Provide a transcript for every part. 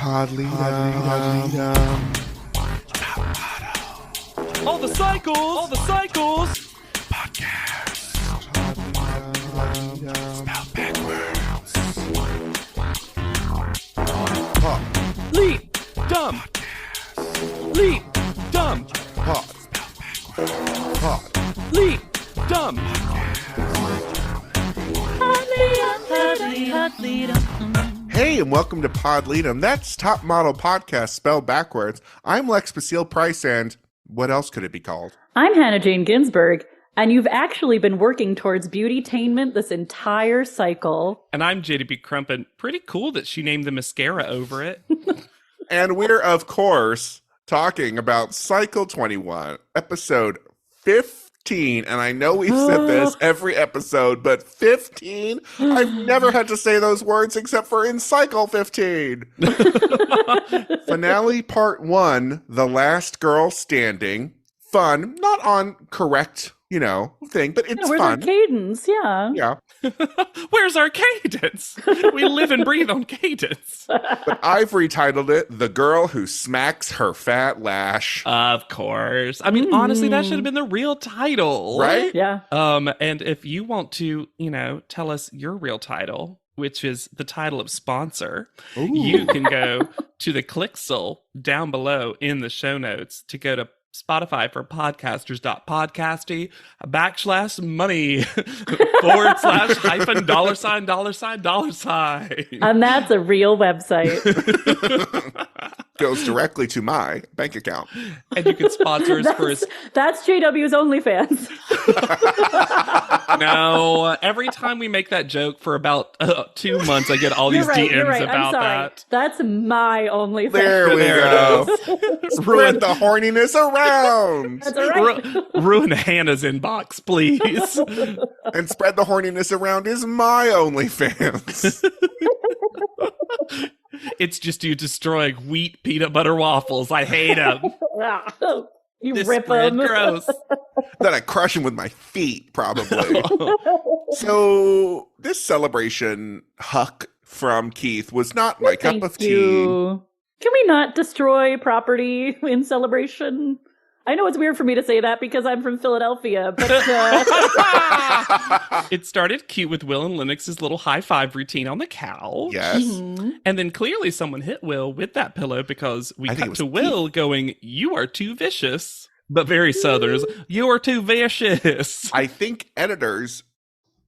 All the cycles. Podcast. Spell backwards. Leap, dumb. Leap, dumb. Leap, dumb. Hey, and welcome to Pod Lead'em. That's Top Model Podcast spelled backwards. I'm Lex Basile-Price, and what else could it be called? I'm Hannah Jane Ginsburg, and you've actually been working towards beauty-tainment this entire cycle. And I'm JDB Crumpin. Pretty cool that she named the mascara over it. And we're, of course, talking about Cycle 21, episode 15. And I know we've said this every episode, but 15? I've never had to say those words except for in Cycle 15. Finale Part 1, The Last Girl Standing. Fun. Not on correct, thing, but it's Where's fun. our cadence? Yeah. Yeah. Where's our cadence? We live and breathe on cadence. But I've retitled it The Girl Who Smacks Her Fat Lash. Of course. I mean, honestly, that should have been the real title. Right? Yeah. And if you want to, tell us your real title, which is the title of sponsor, you can go to the Clixel down below in the show notes to go to Spotify for podcasters.podcasty /money /$. Oh. And that's a real website. Goes directly to my bank account. And you can sponsor us for us. That's JW's OnlyFans. No, every time we make that joke for about 2 months, I get all these You're DMs right. about I'm sorry. that. That's my OnlyFans. There we go. Spread the horniness around. That's all right. Ruin Hannah's inbox, please. And spread the horniness around is my OnlyFans. It's just you destroying wheat peanut butter waffles. I hate them. You This rip spread them. gross. Then I crush him with my feet, probably. So this celebration, Huck from Keith, was not my cup of tea. You. Can we not destroy property in celebration? I know it's weird for me to say that because I'm from Philadelphia, but It started cute with Will and Lennox's little high five routine on the couch. Yes. And then clearly someone hit Will with that pillow because we I think it cut was to Will going, "You are too vicious." But very Southerners, "You are too vicious." I think editors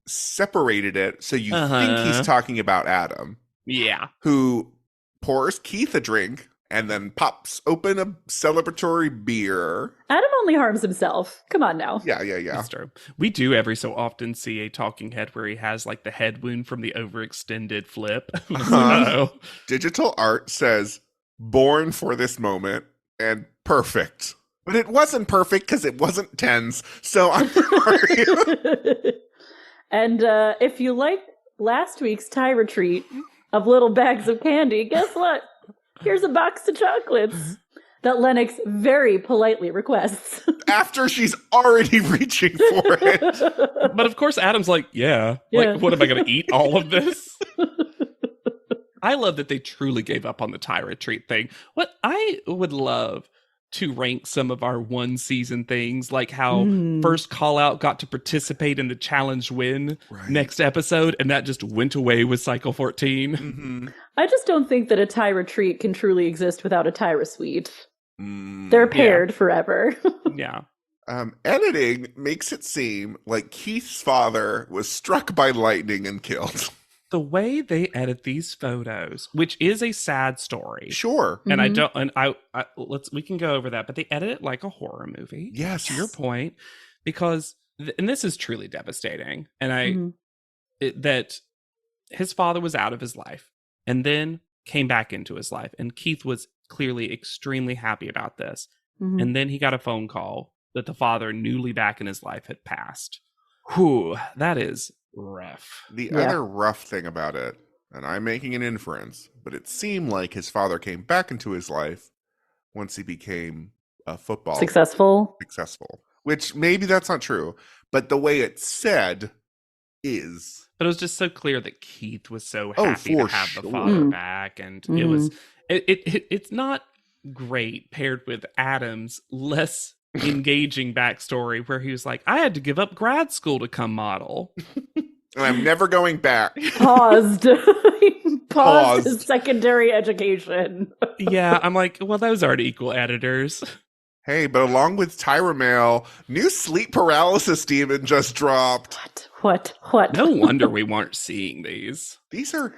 separated it so you think he's talking about Adam, Yeah. who pours Keith a drink and then pops open a celebratory beer. Adam only harms himself. Come on now. Yeah. That's true. We do every so often see a talking head where he has like the head wound from the overextended flip. So, Digital art says, born for this moment and perfect. But it wasn't perfect because it wasn't tens, so I'm sorry. And if you like last week's Thai retreat of little bags of candy, guess what? Here's a box of chocolates that Lennox very politely requests. After she's already reaching for it. but of course, Adam's like, yeah. Like, what am I going to eat all of this? I love that they truly gave up on the Thai retreat thing. What I would love to rank some of our one season things, like how First Call Out got to participate in the challenge win next episode, and that just went away with Cycle 14. Mm-hmm. I just don't think that a Thai retreat can truly exist without a Tyra suite. They're paired forever. Yeah. Editing makes it seem like Keith's father was struck by lightning and killed. The way they edit these photos, which is a sad story. Sure. And we can go over that, but they edit it like a horror movie. Yes. To your point, because, and this is truly devastating. And that his father was out of his life and then came back into his life. And Keith was clearly extremely happy about this. And then he got a phone call that the father newly back in his life had passed. Whew, that is rough. The other rough thing about it, and I'm making an inference, but it seemed like his father came back into his life once he became a football successful, which maybe that's not true, but the way it's said is. But it was just so clear that Keith was so happy to have the father back, and It's not great paired with Adam's less engaging backstory where he was like, I had to give up grad school to come model. And I'm never going back. Paused. Paused his secondary education. Yeah, I'm like, well, those aren't equal editors. Hey, but along with Tyra Mail, new sleep paralysis demon just dropped. What? No wonder we weren't seeing these. These are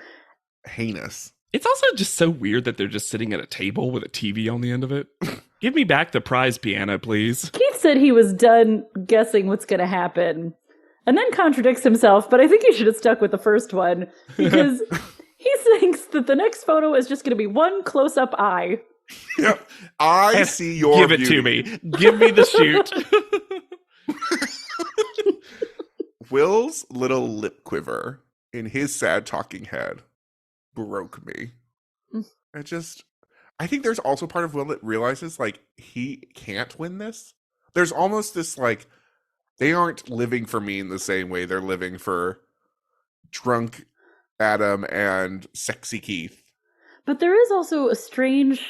heinous. It's also just so weird that they're just sitting at a table with a TV on the end of it. Give me back the prize piano, please. Keith said he was done guessing what's going to happen. And then contradicts himself, but I think he should have stuck with the first one because he thinks that the next photo is just going to be one close-up eye. Yep. I see your Give it beauty. to me. Give me the shoot. Will's little lip quiver in his sad talking head broke me. I think there's also part of Will that realizes, like, he can't win this. There's almost this, like, they aren't living for me in the same way they're living for drunk Adam and sexy Keith. But there is also a strange,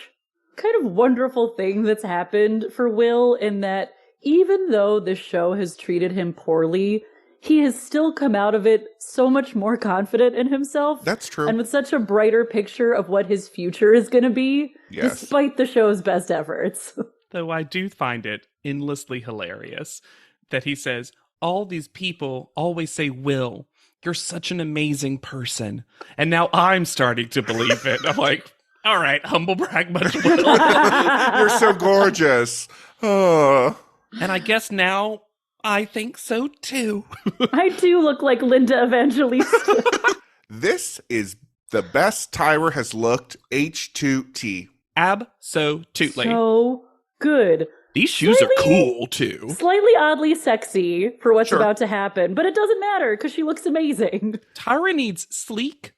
kind of wonderful thing that's happened for Will in that even though the show has treated him poorly, he has still come out of it so much more confident in himself. That's true. And with such a brighter picture of what his future is going to be, despite the show's best efforts. Though I do find it endlessly hilarious that he says, all these people always say, Will, you're such an amazing person. And now I'm starting to believe it. I'm like, all right, humble brag, but You're so gorgeous. Oh. And I guess now I think so too. I do look like Linda Evangelista. This is the best Tyra has looked H2T. Absolutely. So good. These shoes are cool too. Slightly oddly sexy for what's about to happen, but it doesn't matter because she looks amazing. Tyra needs sleek,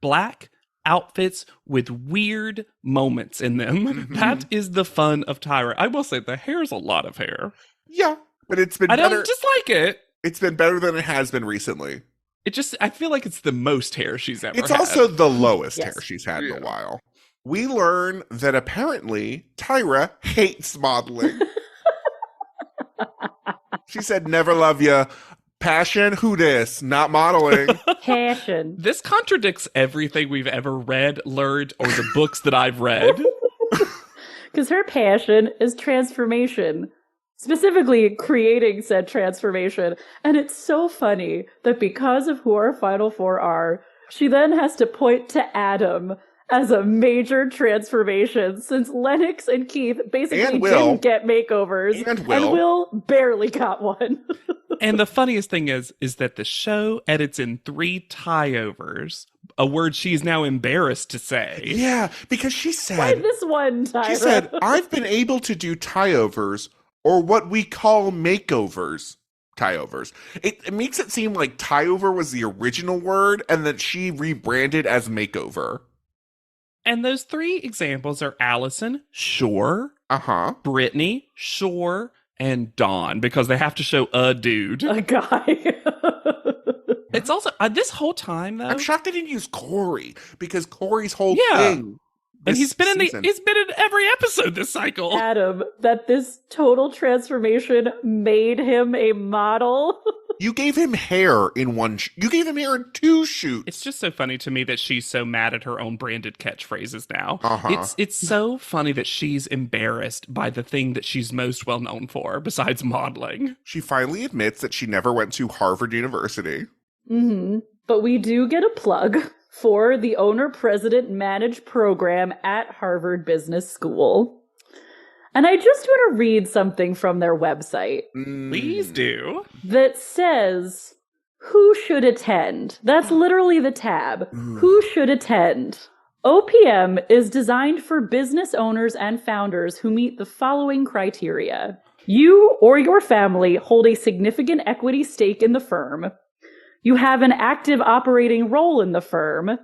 black outfits with weird moments in them. Mm-hmm. That is the fun of Tyra. I will say the hair's a lot of hair. Yeah, but it's been better. I don't dislike it. It's been better than it has been recently. I feel like it's the most hair she's ever had. It's also the lowest hair she's had in a while. We learn that apparently Tyra hates modeling. She said, never love ya. Passion, who dis? Not modeling. Passion. This contradicts everything we've ever read, learned, or the books that I've read. Because her passion is transformation. Specifically, creating said transformation. And it's so funny that because of who our final four are, she then has to point to Adam as a major transformation, since Lennox and Keith basically didn't get makeovers, and Will barely got one. And the funniest thing is that the show edits in 3 tie-overs, a word she's now embarrassed to say. Yeah, because she said... Why this one, Tyra? She said, I've been able to do tie-overs, or what we call makeovers. Tie-overs. It makes it seem like tie-over was the original word, and that she rebranded as makeover. And those 3 examples are Allison, sure. Brittany, sure. And Dawn, because they have to show a dude. A guy. It's also, this whole time, though. I'm shocked they didn't use Corey, because Corey's whole thing. And he's been in every episode this cycle. Adam, that this total transformation made him a model. You gave him hair in one. You gave him hair in 2 shoots. It's just so funny to me that she's so mad at her own branded catchphrases now. It's so funny that she's embarrassed by the thing that she's most well known for, besides modeling. She finally admits that she never went to Harvard University. Mm-hmm. But we do get a plug for the owner-president managed program at Harvard Business School. And I just want to read something from their website. Please do. That says, who should attend? That's literally the tab. Who should attend? OPM is designed for business owners and founders who meet the following criteria. You or your family hold a significant equity stake in the firm. You have an active operating role in the firm.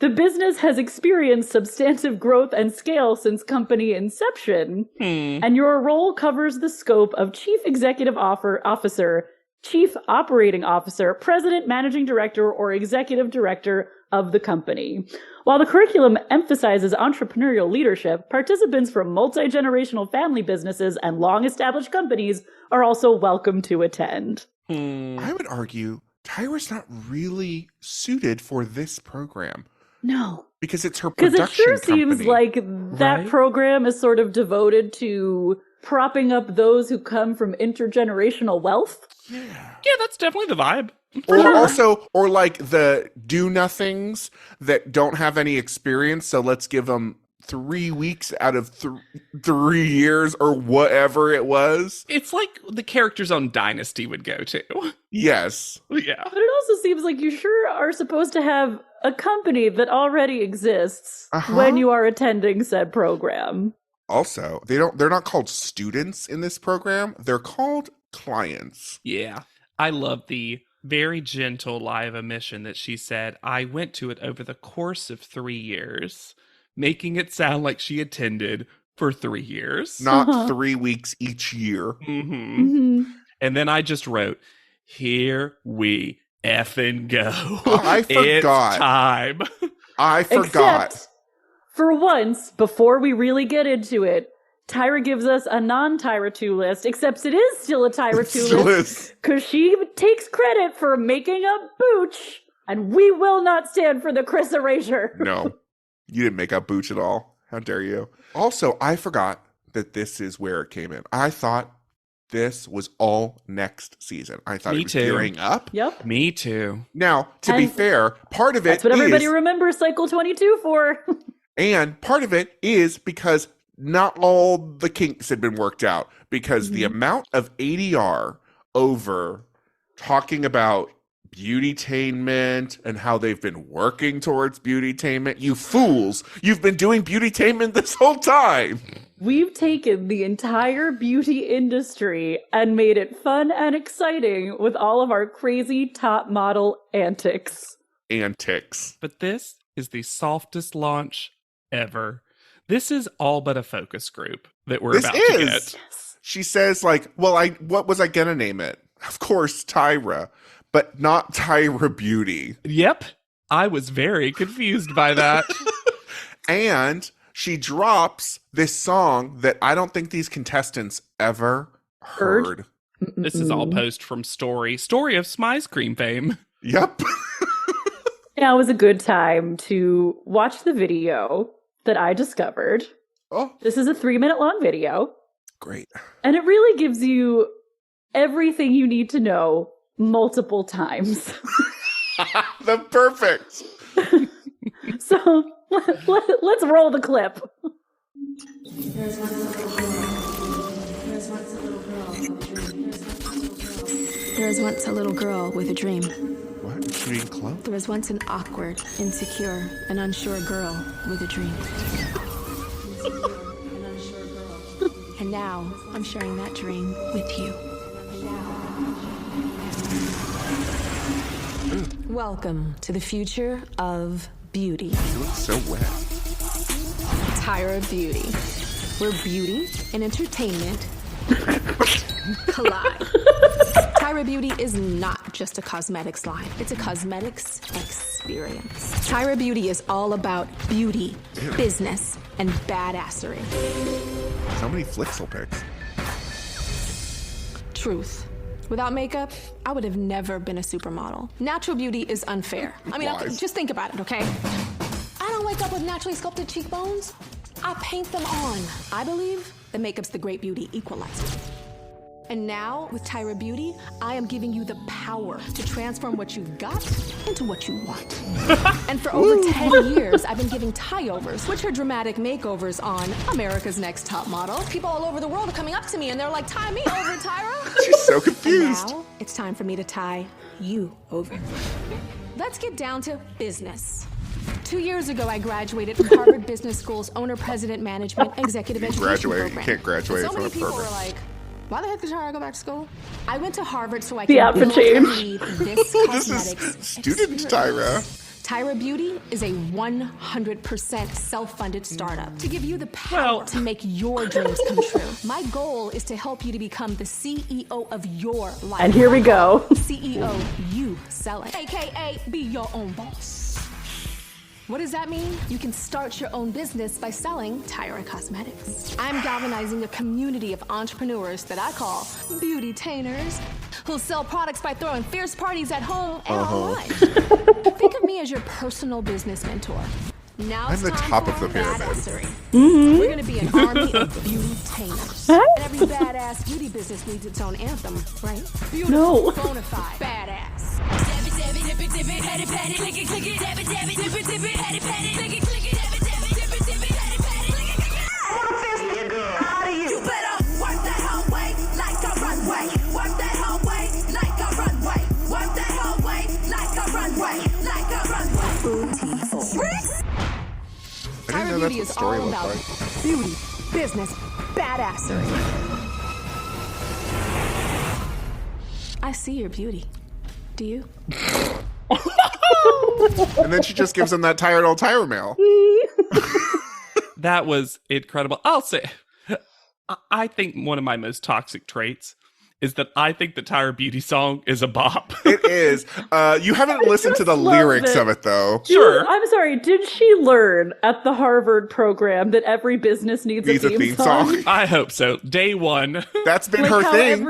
The business has experienced substantive growth and scale since company inception, and your role covers the scope of Chief Executive Officer, Chief Operating Officer, President, Managing Director, or Executive Director of the company. While the curriculum emphasizes entrepreneurial leadership, participants from multi-generational family businesses and long-established companies are also welcome to attend. I would argue Tyra's not really suited for this program. No. Because it's her Because production it sure company. seems like that program is sort of devoted to propping up those who come from intergenerational wealth. Yeah, that's definitely the vibe. Or like the do-nothings that don't have any experience, so let's give them 3 weeks out of 3 years or whatever it was. It's like the character's own dynasty would go to. Yes. Yeah. But it also seems like you sure are supposed to have a company that already exists when you are attending said program. Also, they're not called students in this program. They're called clients. Yeah. I love the very gentle lie of omission that she said, I went to it over the course of 3 years, making it sound like she attended for 3 years. Not 3 weeks each year. And then I just wrote, here we effing go. I forgot. It's time. I forgot. Except, for once, before we really get into it, Tyra gives us a non-Tyra 2 list, except it is still a Tyra 2 list. Because she takes credit for making up Booch, and we will not stand for the Chris erasure. No, you didn't make up Booch at all. How dare you? Also, I forgot that this is where it came in. I thought this was all next season. I thought it was gearing up. Yep. Me too. Now, to be fair, part of it that's what everybody remembers Cycle 22 for. And part of it is because not all the kinks had been worked out, because the amount of ADR over talking about beautytainment and how they've been working towards beautytainment. You fools, you've been doing beautytainment this whole time. We've taken the entire beauty industry and made it fun and exciting with all of our crazy top model antics. But this is the softest launch ever. This is all but a focus group that we're about to get. She says, like, well, what was I gonna name it? Of course, Tyra, but not Tyra Beauty. Yep. I was very confused by that. And she drops this song that I don't think these contestants ever heard. This is all post from Story of Smy's Cream fame. Yep. Now was a good time to watch the video that I discovered. Oh. This is a 3-minute long video. Great. And it really gives you everything you need to know multiple times. The perfect. So let's roll the clip. There was once a little girl with a dream. What? Is she being close? There was once an awkward, insecure, and unsure girl with a dream. And now I'm sharing that dream with you. Welcome to the future of beauty. You look so wet. Tyra Beauty, where beauty and entertainment collide. Tyra Beauty is not just a cosmetics line. It's a cosmetics experience. Tyra Beauty is all about beauty, business, and badassery. So many Flixel pics. Truth. Without makeup, I would have never been a supermodel. Natural beauty is unfair. I mean, just think about it, okay? I don't wake up with naturally sculpted cheekbones. I paint them on. I believe that makeup's the great beauty equalizer. And now, with Tyra Beauty, I am giving you the power to transform what you've got into what you want. And for over 10 years, I've been giving tie-overs, which are dramatic makeovers on America's Next Top Model. People all over the world are coming up to me and they're like, tie me over, Tyra. She's so confused. And now, it's time for me to tie you over. Let's get down to business. 2 years ago, I graduated from Harvard Business School's Owner-President Management Executive Education Program. You can't graduate so from many a people program. were like, why the heck did Tara go back to school? I went to Harvard so I The could outfit build and change. lead this This cosmetics is student experience. Tyra. Tyra Beauty is a 100% self-funded startup to give you the power to make your dreams come true. My goal is to help you to become the CEO of your life. And here we go. CEO you selling, AKA be your own boss. What does that mean? You can start your own business by selling Tyra Cosmetics. I'm galvanizing a community of entrepreneurs that I call beauty-tainers, who'll sell products by throwing fierce parties at home and online. Think of me as your personal business mentor. Now I'm the top of the pyramid. We're gonna be an army of beauty-tainers. And every badass beauty business needs its own anthem, right? Beautiful, No. bona fide, badass. You better work that whole way like a runway. Work that whole way like a runway. Work that whole way like a runway. Like a runway. I didn't know that's what the story looked about like. beauty, business, badassery. I see your beauty. Do you? And then she just gives him that tired old Tyra mail. That was incredible. I'll say, I think one of my most toxic traits is that I think the Tyra Beauty song is a bop. It is. You haven't listened to the lyrics of it, though. Sure. I'm sorry, did she learn at the Harvard program that every business needs a theme song? I hope so. Day one. That's been Like her how thing.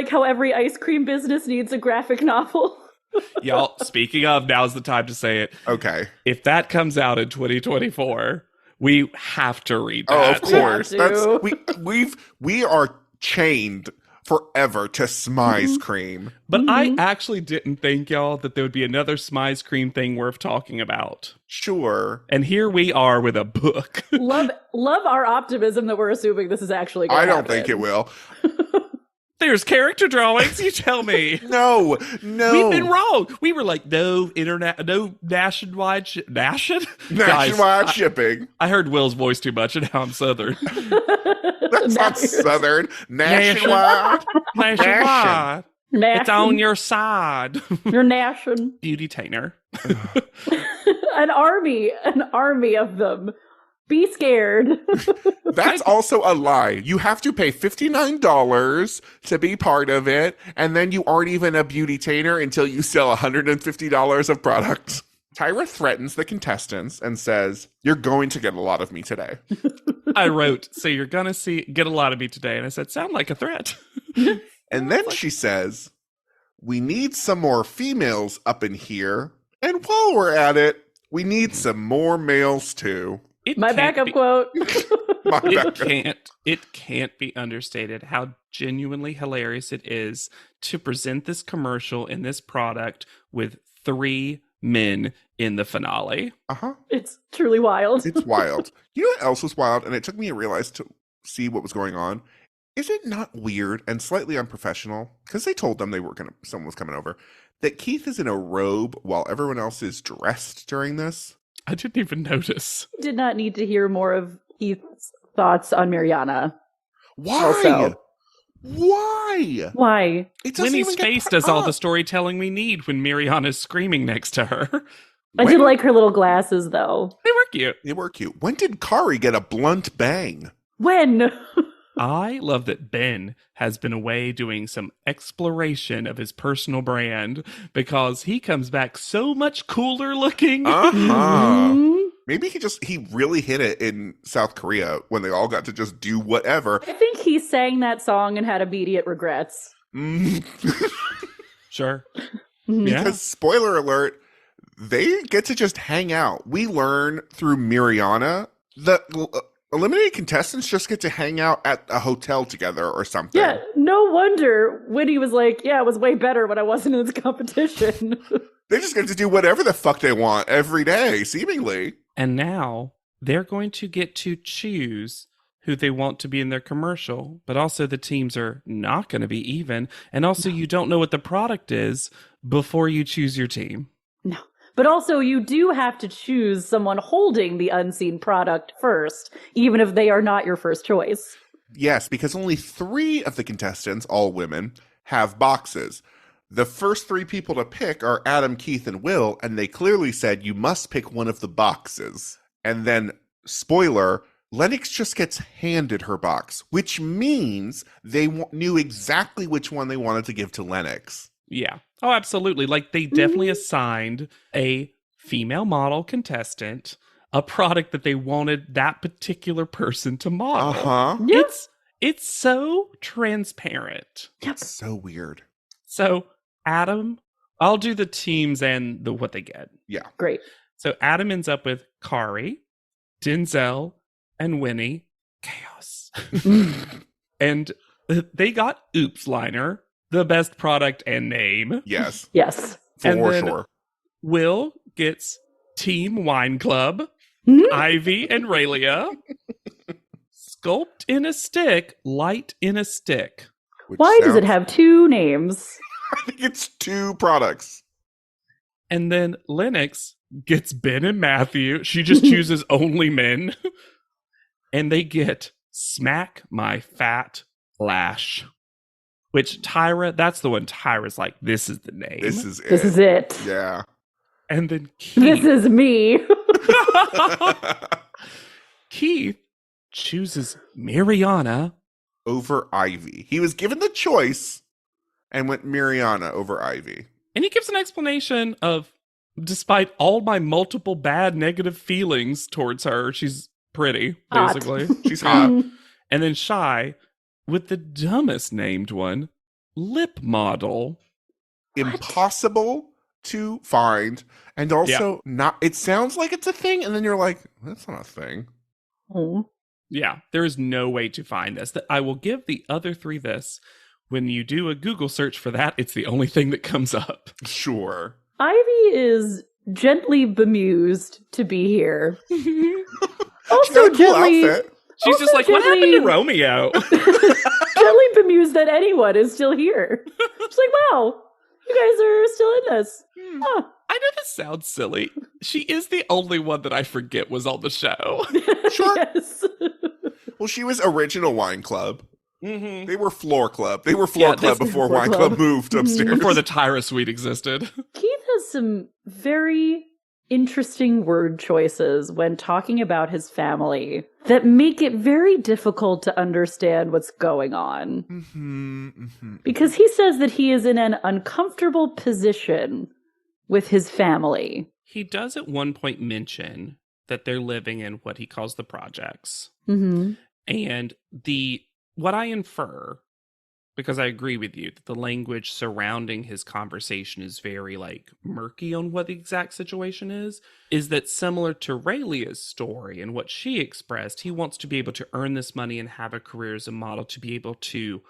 how every ice cream business needs a graphic novel. Y'all, speaking of, now's the time to say it. Okay. If that comes out in 2024, we have to read Oh, that. of course. Yeah, That's we are chained forever to Smize cream. But I actually didn't think, y'all, that there would be another Smize cream thing worth talking about. Sure. And here we are with a book. love our optimism that we're assuming this is actually going I to don't think it will. There's character drawings, you tell me. No. We've been wrong. We were like, no nationwide Nationwide shipping. I heard Will's voice too much, and now I'm Southern. That's not Southern. Nationwide. Nationwide. It's on your side. You're gnashing. Beauty tainer. An army of them. Be scared. That's also a lie. You have to pay $59 to be part of it, and then you aren't even a beauty tainer until you sell $150 of product. Tyra threatens the contestants and says, "You're going to get a lot of me today." I wrote, so you're going to get a lot of me today. And I said, sound like a threat. And then she says, "We need some more females up in here. And while we're at it, we need some more males too." My backup quote. It can't be understated how genuinely hilarious it is to present this commercial and this product with 3 men in the finale. Uh-huh. It's truly wild. It's wild. You know what else was wild? And it took me to realize to see what was going on. Is it not weird and slightly unprofessional? Because they told them someone was coming over, that Keith is in a robe while everyone else is dressed during this. I didn't even notice. Did not need to hear more of Keith's thoughts on Mariana. Why? Also. Why? It doesn't Winnie's even get face put does all up. the storytelling we need when Mariana's screaming next to her. I did like her little glasses, though. They were cute. They were cute. When did Kari get a blunt bang? When? I love that Ben has been away doing some exploration of his personal brand because he comes back so much cooler looking. Uh-huh. Maybe he really hit it in South Korea when they all got to just do whatever. I think he sang that song and had immediate regrets. Sure. Yeah. Because, spoiler alert, they get to just hang out. We learn through Mariana that eliminated contestants just get to hang out at a hotel together or something. Yeah, no wonder Winnie was like, yeah, it was way better when I wasn't in this competition. They just get to do whatever the fuck they want every day, seemingly. And now they're going to get to choose who they want to be in their commercial, but also the teams are not going to be even. And also you don't know what the product is before you choose your team. No. But also, you do have to choose someone holding the unseen product first, even if they are not your first choice. Yes, because only 3 of the contestants, all women, have boxes. The first 3 people to pick are Adam, Keith, and Will, and they clearly said you must pick one of the boxes. And then, spoiler, Lennox just gets handed her box, which means they knew exactly which one they wanted to give to Lennox. Yeah. Oh, absolutely. Like they definitely assigned a female model contestant, a product that they wanted that particular person to model. Uh-huh. Yeah. It's so transparent. It's so weird. So Adam, I'll do the teams and what they get. Yeah. Great. So Adam ends up with Kari, Denzel, and Winnie. Chaos. And they got Oops Liner, the best product and name. Yes. Yes. And For then sure. Will gets Team Wine Club, Mhm. Ivy and Raelia. Sculpt in a stick, light in a stick. Which Why does it sounds- have two names? I think it's 2 products. And then Lennox gets Ben and Matthew. She just chooses only men. And they get Smack My Fat Lash. Which Tyra, that's the one Tyra's like, this is the name. This is it. This is it. Yeah. And then This Keith, is me. Keith chooses Mariana. Over Ivy. He was given the choice and went Mariana over Ivy. And he gives an explanation of, despite all my multiple bad negative feelings towards her, she's pretty, Hot. basically. She's hot. And then Shy, with the dumbest named one, Lip Model. Impossible to find. And also not, it sounds like it's a thing. And then you're like, that's not a thing. Oh. Yeah, there is no way to find this. That I will give the other 3 this. When you do a Google search for that, it's the only thing that comes up. Sure. Ivy is gently bemused to be here. She Also got a cool gently, outfit. She's Also just like, what happened to gently- Romeo? gently bemused that anyone is still here. She's like, wow, you guys are still in this. Huh. I know this sounds silly. She is the only one that I forget was on the show. Sure. Yes. Well, she was original Wine Club. Mm-hmm. They were Floor Club. They were Floor Yeah, Club this- before Floor Wine Club. Club moved upstairs. Before the Tyra suite existed. Keith has some very interesting word choices when talking about his family that make it very difficult to understand what's going on. Because he says that he is in an uncomfortable position with his family. He does at one point mention that they're living in what he calls the projects. Mm-hmm. And what I infer, because I agree with you, that the language surrounding his conversation is very murky on what the exact situation is that similar to Raelia's story and what she expressed, he wants to be able to earn this money and have a career as a model to be able to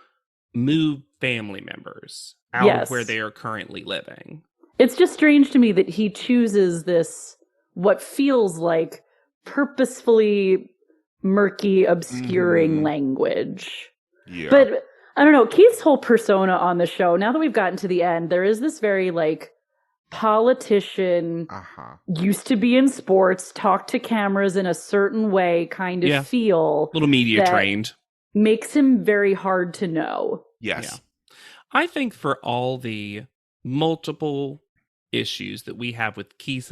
move family members out of where they are currently living. It's just strange to me that he chooses this, what feels like purposefully murky, obscuring language. Yeah. But I don't know, Keith's whole persona on the show, now that we've gotten to the end, there is this very politician, used to be in sports, talk to cameras in a certain way kind of feel. A little media that trained. Makes him very hard to know. Yes. Yeah. I think for all the multiple issues that we have with Keith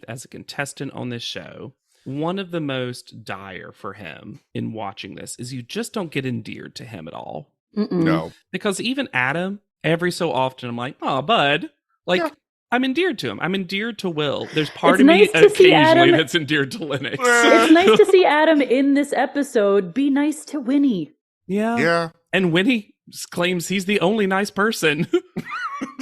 as a contestant on this show, one of the most dire for him in watching this is you just don't get endeared to him at all. Mm-mm. No. Because even Adam, every so often, I'm like, oh, bud. I'm endeared to him. I'm endeared to Will. There's part It's of nice me to see occasionally Adam- that's endeared to Lennox. It's nice to see Adam in this episode be nice to Winnie. Yeah. Yeah. And Winnie claims he's the only nice person.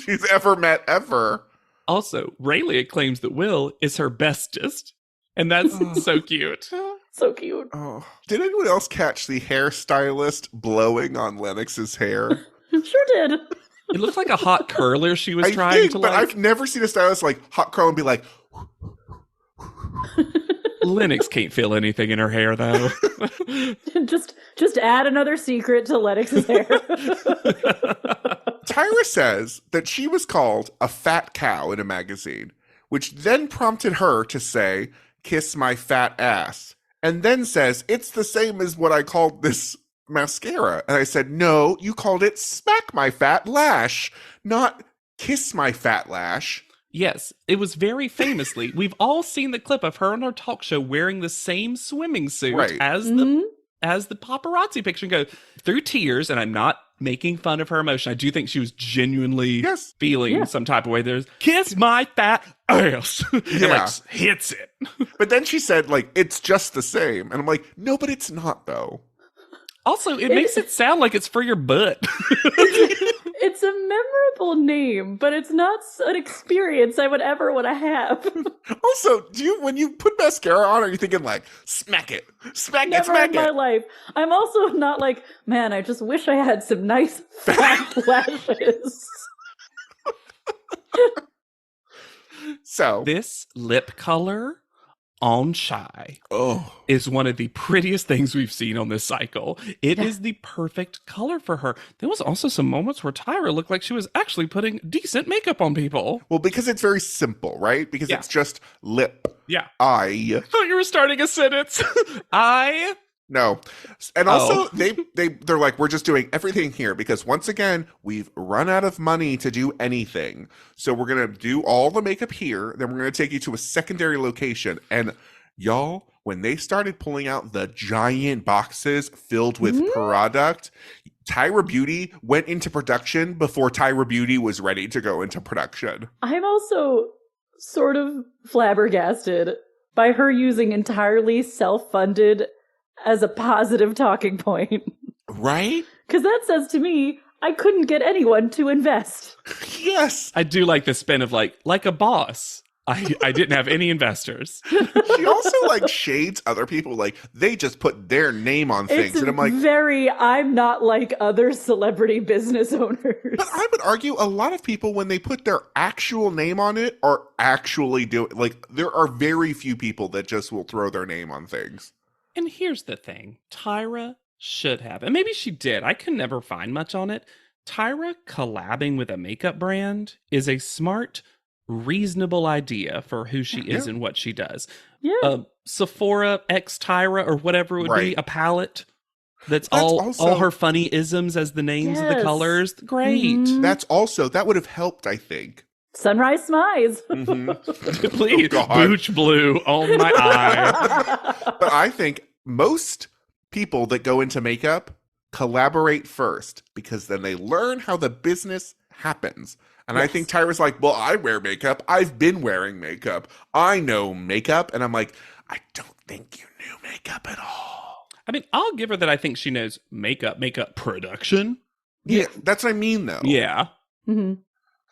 She's ever met ever. Also, Raelia claims that Will is her bestest. And that's so cute. So cute. Oh. Did anyone else catch the hairstylist blowing on Lennox's hair? Sure did. It looked like a hot curler she was I trying think, to but I've never seen a stylist hot curl and be like, Lennox can't feel anything in her hair, though. just add another secret to Lennox's hair. Tyra says that she was called a fat cow in a magazine, which then prompted her to say, kiss my fat ass, and then says, it's the same as what I called this mascara. And I said, no, you called it smack my fat lash, not kiss my fat lash. Yes, it was very famously. We've all seen the clip of her on her talk show wearing the same swimming suit Right. as the paparazzi picture goes through tears, and I'm not making fun of her emotion. I do think she was genuinely feeling Yeah. some type of way. There's kiss my fat ass. And like hits it. But then she said, like, it's just the same. And I'm like, no, but it's not, though. Also, it makes it sound like it's for your butt. It's a memorable name, but it's not an experience I would ever want to have. Also, when you put mascara on, are you thinking like, smack it, smack Never it, smack in my it? life. I'm also not like, man, I just wish I had some nice fat lashes. So this lip color on Shy is one of the prettiest things we've seen on this cycle. It is the perfect color for her. There was also some moments where Tyra looked like she was actually putting decent makeup on people. Well, because it's very simple, right? Because it's just lip. Yeah. I thought you were starting a sentence. I No. And also they're like, we're just doing everything here because once again, we've run out of money to do anything. So we're going to do all the makeup here. Then we're going to take you to a secondary location. And y'all, when they started pulling out the giant boxes filled with product, Tyra Beauty went into production before Tyra Beauty was ready to go into production. I'm also sort of flabbergasted by her using entirely self-funded as a positive talking point. Right? Because that says to me, I couldn't get anyone to invest. Yes. I do like the spin of like a boss. I didn't have any investors. She also like shades other people, like they just put their name on things. It's and I'm like, I'm not like other celebrity business owners. But I would argue a lot of people, when they put their actual name on it, are actually doing, like, there are very few people that just will throw their name on things. And here's the thing. Tyra should have, and maybe she did. I can never find much on it. Tyra collabing with a makeup brand is a smart, reasonable idea for who she is and what she does. Yeah. Sephora X Tyra or whatever it would be, a palette that's all her funny isms as the names of the colors. Great. Mm-hmm. That would have helped, I think. Sunrise Smize. Please, Booch Blue on my eye. But I think most people that go into makeup collaborate first because then they learn how the business happens. And I think Tyra's like, well, I wear makeup. I've been wearing makeup. I know makeup. And I'm like, I don't think you knew makeup at all. I mean, I'll give her that. I think she knows makeup production. Yeah, that's what I mean, though. Yeah. Mm-hmm.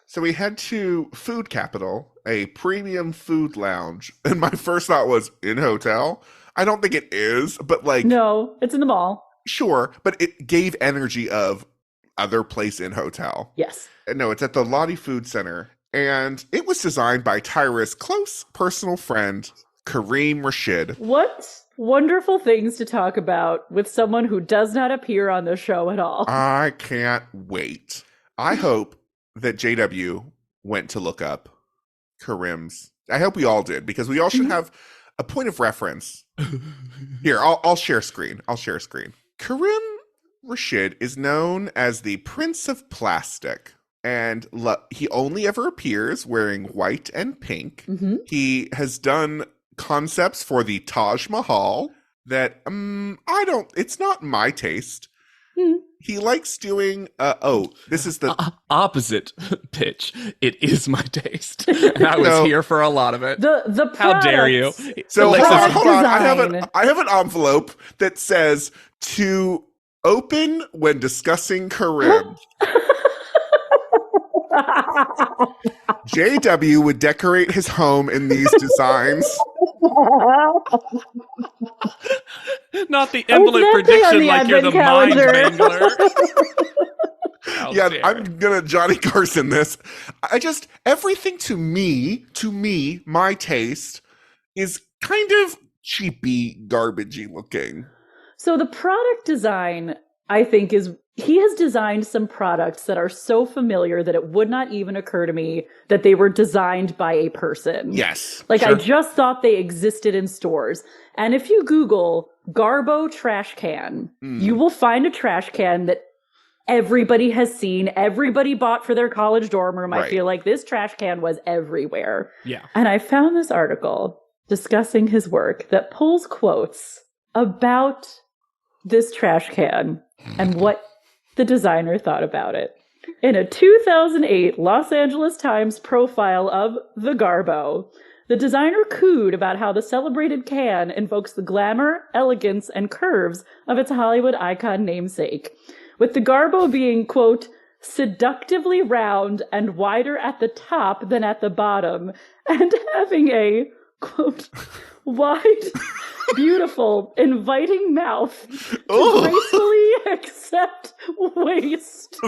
So we head to Food Capital, a premium food lounge. And my first thought was, in hotel? I don't think it is, but like... No, it's in the mall. Sure, but it gave energy of other place in hotel. Yes. No, it's at the Lottie Food Center. And it was designed by Tyra's close personal friend, Kareem Rashid. What wonderful things to talk about with someone who does not appear on the show at all. I can't wait. I hope that JW went to look up Kareem's. I hope we all did, because we all should have a point of reference. Here, I'll share screen. Kareem Rashid is known as the Prince of Plastic, and he only ever appears wearing white and pink. Mm-hmm. He has done concepts for the Taj Mahal that it's not my taste. He likes doing this is the opposite pitch. It is my taste. And I was here for a lot of it. The How dare you? So hold on. Design. I have an envelope that says to open when discussing Kareem. JW would decorate his home in these designs. Not the envelope prediction like you're the mind wrangler. Yeah, I'm gonna Johnny Carson this. Everything to me, my taste is kind of cheapy, garbagey looking. So the product design, I think, he has designed some products that are so familiar that it would not even occur to me that they were designed by a person. Yes. Like, sure. I just thought they existed in stores. And if you Google Garbo trash can, you will find a trash can that everybody has seen, everybody bought for their college dorm room. Right. I feel like this trash can was everywhere. Yeah. And I found this article discussing his work that pulls quotes about this trash can and what the designer thought about it. In a 2008 Los Angeles Times profile of the Garbo, the designer cooed about how the celebrated can invokes the glamour, elegance, and curves of its Hollywood icon namesake, with the Garbo being, quote, seductively round and wider at the top than at the bottom, and having a, quote, wide, beautiful, inviting mouth to gracefully accept waste.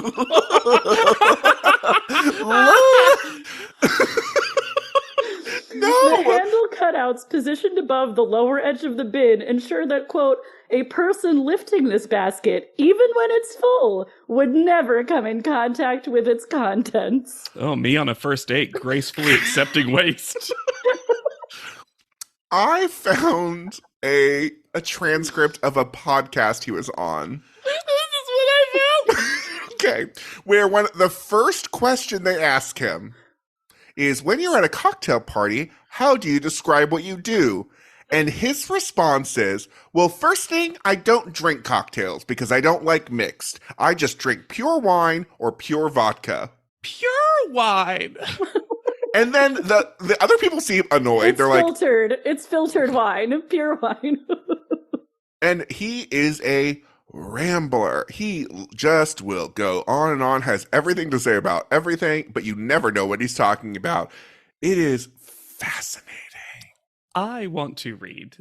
No! The handle cutouts positioned above the lower edge of the bin ensure that, quote, a person lifting this basket, even when it's full, would never come in contact with its contents. Oh, me on a first date, gracefully accepting waste. I found a transcript of a podcast he was on. This is what I found. Okay. Where the first question they ask him is, when you're at a cocktail party, how do you describe what you do? And his response is, well, first thing, I don't drink cocktails because I don't like mixed. I just drink pure wine or pure vodka. Pure wine. And then the other people seem annoyed. They're like, It's filtered wine, pure wine. and he is a rambler. He just will go on and on, has everything to say about everything, but you never know what he's talking about. It is fascinating. I want to read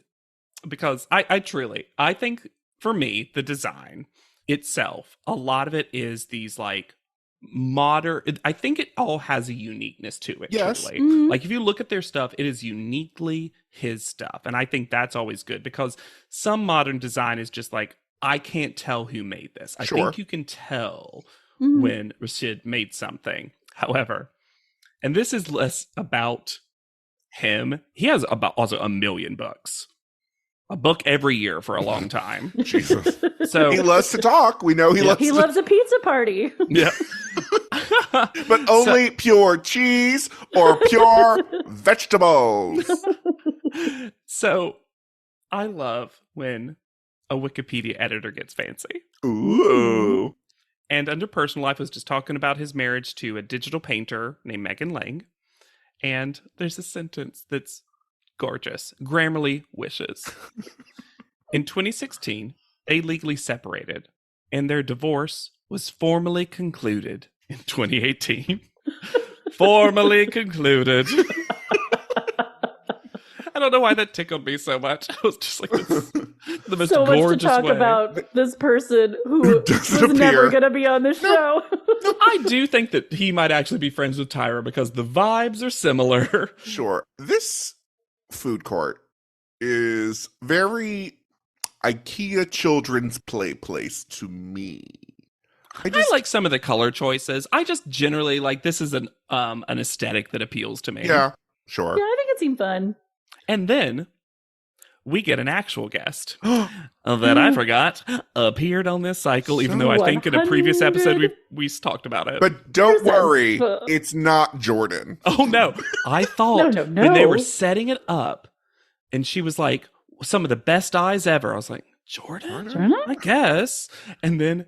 because I think for me, the design itself, a lot of it is these like modern, I think it all has a uniqueness to it. Yes. Truly. Mm-hmm. Like if you look at their stuff, it is uniquely his stuff. And I think that's always good because some modern design is just like, I can't tell who made this. I think you can tell when Rashid made something. However, and this is less about him. He has about also 1 million books. A book every year for a long time. Jesus. So He loves to talk. We know he loves a pizza party. yeah. but only pure cheese or pure vegetables. So I love when a Wikipedia editor gets fancy. Ooh. And under personal life, I was just talking about his marriage to a digital painter named Megan Lang. And there's a sentence that's gorgeous. Grammarly wishes. In 2016, they legally separated, and their divorce was formally concluded in 2018. Formally concluded. I don't know why that tickled me so much. I was just like, the most so much gorgeous to talk way. about this person who was never going to be on the show. I do think that he might actually be friends with Tyra because the vibes are similar. Sure. This food court is very IKEA children's play place to me. I like some of the color choices. I just generally like this is an aesthetic that appeals to me. Yeah, sure. Yeah, I think it seemed fun. And then we get an actual guest that I forgot appeared on this cycle, even though I think in a previous episode we talked about it. But don't worry, it's not Jordan. Oh no. I thought No. when they were setting it up and she was like, some of the best eyes ever. I was like, Jordan? I guess. And then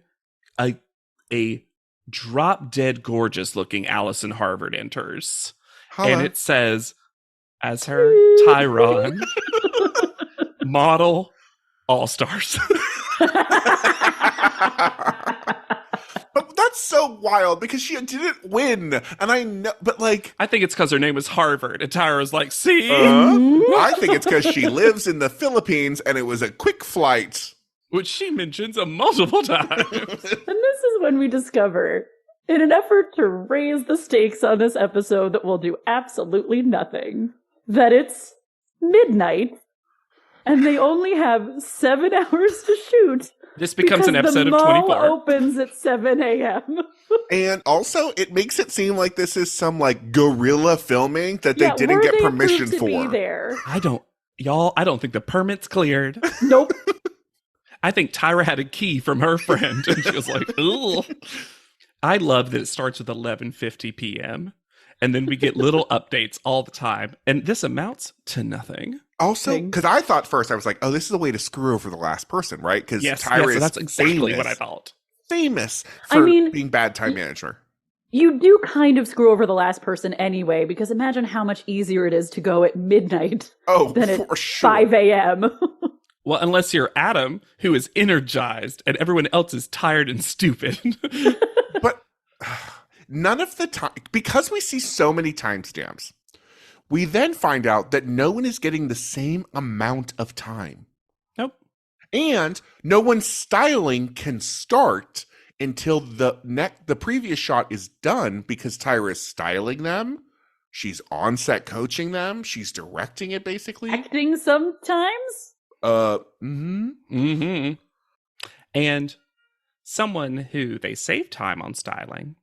a drop dead gorgeous looking Allison Harvard enters. Holla. And it says, as her Tyron, model all-stars. But that's so wild because she didn't win. And I know, but like, I think it's because her name was Harvard. And Tyra was like, see? I think it's because she lives in the Philippines and it was a quick flight. Which she mentions multiple times. And this is when we discover, in an effort to raise the stakes on this episode that will do absolutely nothing, that it's midnight and they only have 7 hours to shoot. This becomes an episode of 24. The mall opens at 7 a.m. And also, it makes it seem like this is some like guerrilla filming that they didn't get permission to for. be there? I don't think the permit's cleared. Nope. I think Tyra had a key from her friend and she was like, ooh. I love that it starts with 11:50 p.m. and then we get little updates all the time. And this amounts to nothing. Also, because I thought first, I was like, oh, this is a way to screw over the last person, right? Because Tyra is that's exactly famous. what I thought. famous for being bad time manager. You do kind of screw over the last person anyway, because imagine how much easier it is to go at midnight than at 5 a.m. Well, unless you're Adam, who is energized, and everyone else is tired and stupid. But none of the time, because we see so many timestamps, we then find out that no one is getting the same amount of time. Nope. And no one's styling can start until the previous shot is done, because Tyra is styling them. She's on set coaching them. She's directing it, basically. Acting sometimes? And someone who they saved time on styling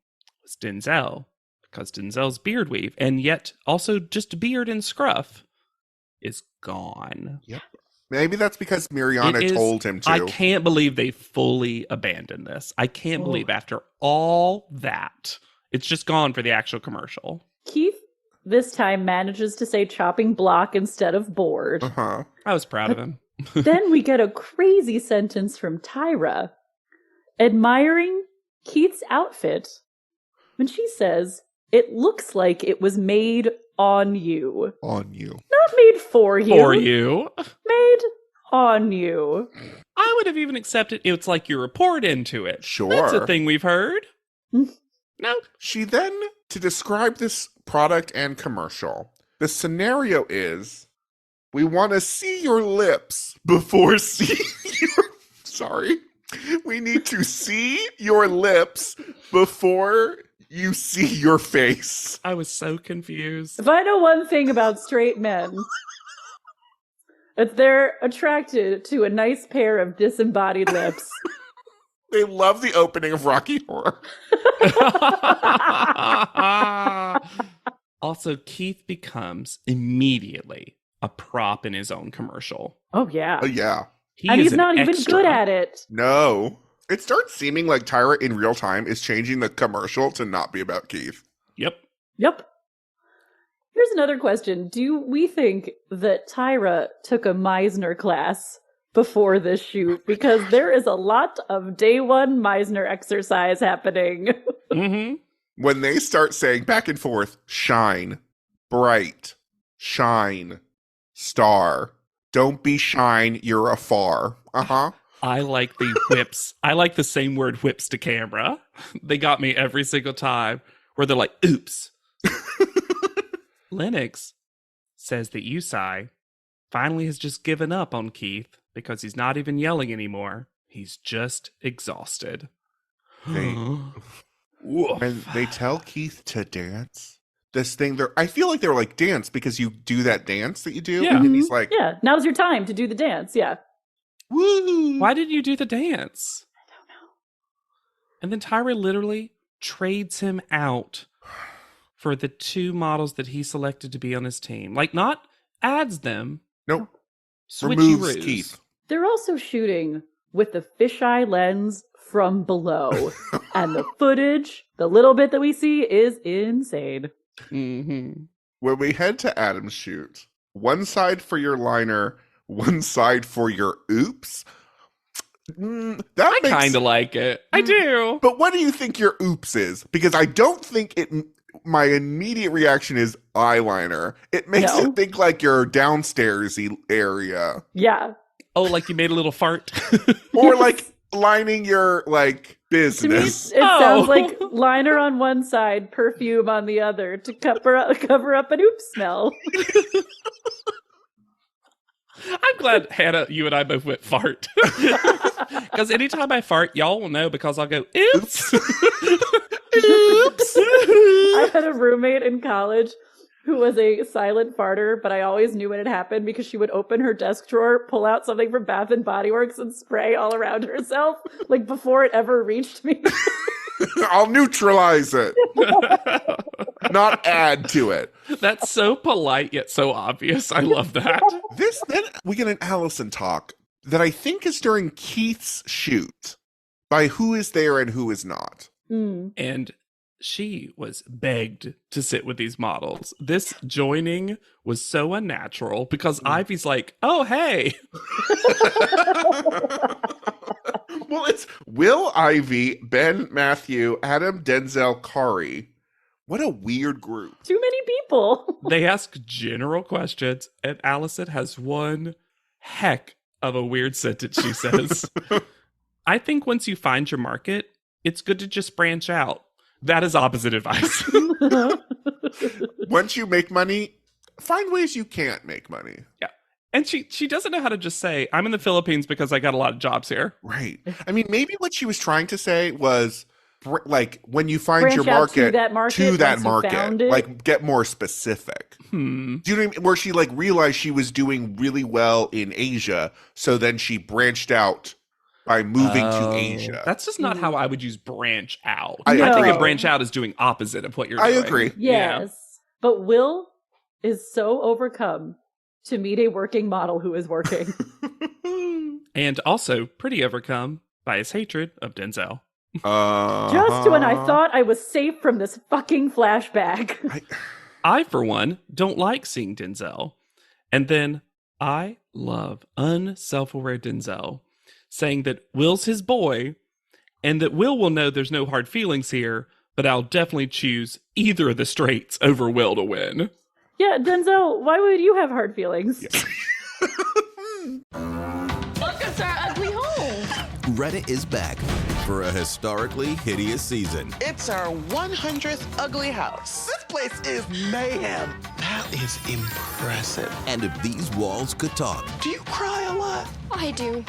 was Denzel, because Denzel's beard weave, and yet also just beard and scruff, is gone. Yep. Maybe that's because Mariana told him to. I can't believe they fully abandoned this. I can't believe after all that, it's just gone for the actual commercial. Keith this time manages to say chopping block instead of board. Uh-huh. I was proud of him. Then we get a crazy sentence from Tyra, admiring Keith's outfit, when she says, "It looks like it was made on you." On you. Not made for you. For you. Made on you. I would have even accepted it's like you report into it. Sure. That's a thing we've heard. No. She then, to describe this product and commercial, the scenario is, we want to see your lips before seeing your... Sorry. We need to see your lips before you see your face. I was so confused. If I know one thing about straight men, it's they're attracted to a nice pair of disembodied lips. They love the opening of Rocky Horror. Also, Keith becomes immediately a prop in his own commercial. Oh, yeah. Oh, yeah. And he's not even good at it. No. It starts seeming like Tyra in real time is changing the commercial to not be about Keith. Yep. Here's another question. Do we think that Tyra took a Meisner class before this shoot? Because there is a lot of day one Meisner exercise happening. Mm-hmm. When they start saying back and forth, shine, bright, shine, star, don't be shine, you're afar. Uh-huh. I like the whips. I like the same word, whips to camera. They got me every single time, where they're like, oops. Lennox says that Usai finally has just given up on Keith because he's not even yelling anymore. He's just exhausted. When they tell Keith to dance, this thing, I feel like they were like, dance, because you do that dance that you do. Yeah. And he's like, yeah, now's your time to do the dance. Yeah. woo. Why did you do the dance? I don't know. And then Tyra literally trades him out for the two models that he selected to be on his team. Like, not adds them. Nope. Switcheroos. Removes Keith. They're also shooting with the fisheye lens from below. And the footage, the little bit that we see, is insane. Mm-hmm. When we head to Adam's shoot, one side for your liner, one side for your oops. I kind of like it. I do. But what do you think your oops is? Because I don't think it... My immediate reaction is eyeliner. It makes it think like your downstairs area. Yeah. Oh, like you made a little fart? Or like lining your like business. To me, it sounds like liner on one side, perfume on the other to cover up an oops smell. I'm glad, Hannah, you and I both went fart. Because anytime I fart, y'all will know, because I'll go, oops. Oops. I had a roommate in college who was a silent farter, but I always knew when it happened because she would open her desk drawer, pull out something from Bath and Body Works, and spray all around herself, like before it ever reached me. I'll neutralize it. Not add to it. That's so polite yet so obvious. I love that. Then we get an Allison talk that I think is during Keith's shoot by who is there and who is not. And she was begged to sit with these models. This joining was so unnatural because Ivy's like, oh, hey. Well, It's Will, Ivy, Ben, Matthew, Adam, Denzel, Kari. What a weird group. Too many people. They ask general questions, and Allison has one heck of a weird sentence she says. I think once you find your market, it's good to just branch out. That is opposite advice. Once you make money, find ways you can't make money. Yeah. And she doesn't know how to just say, I'm in the Philippines because I got a lot of jobs here. Right. I mean, maybe what she was trying to say was, like, when you find Branch your out market, to that market, found it. like, get more specific. Do you know what I mean? Where she, like, realized she was doing really well in Asia, so then she branched out by moving to Asia. That's just not how I would use branch out. I I think agree. a branch out is doing opposite of what you're I doing. agree. Yes. But Will is so overcome to meet a working model who is working. And also pretty overcome by his hatred of Denzel. Just when I thought I was safe from this fucking flashback. I, for one, don't like seeing Denzel. And then I love unself-aware Denzel saying that Will's his boy and that Will know there's no hard feelings here, but I'll definitely choose either of the straights over Will to win. Yeah, Denzel, why would you have hard feelings? Welcome to our ugly home. Reddit is back for a historically hideous season. It's our 100th ugly house. This place is mayhem. That is impressive. And if these walls could talk, Do you cry a lot? I do.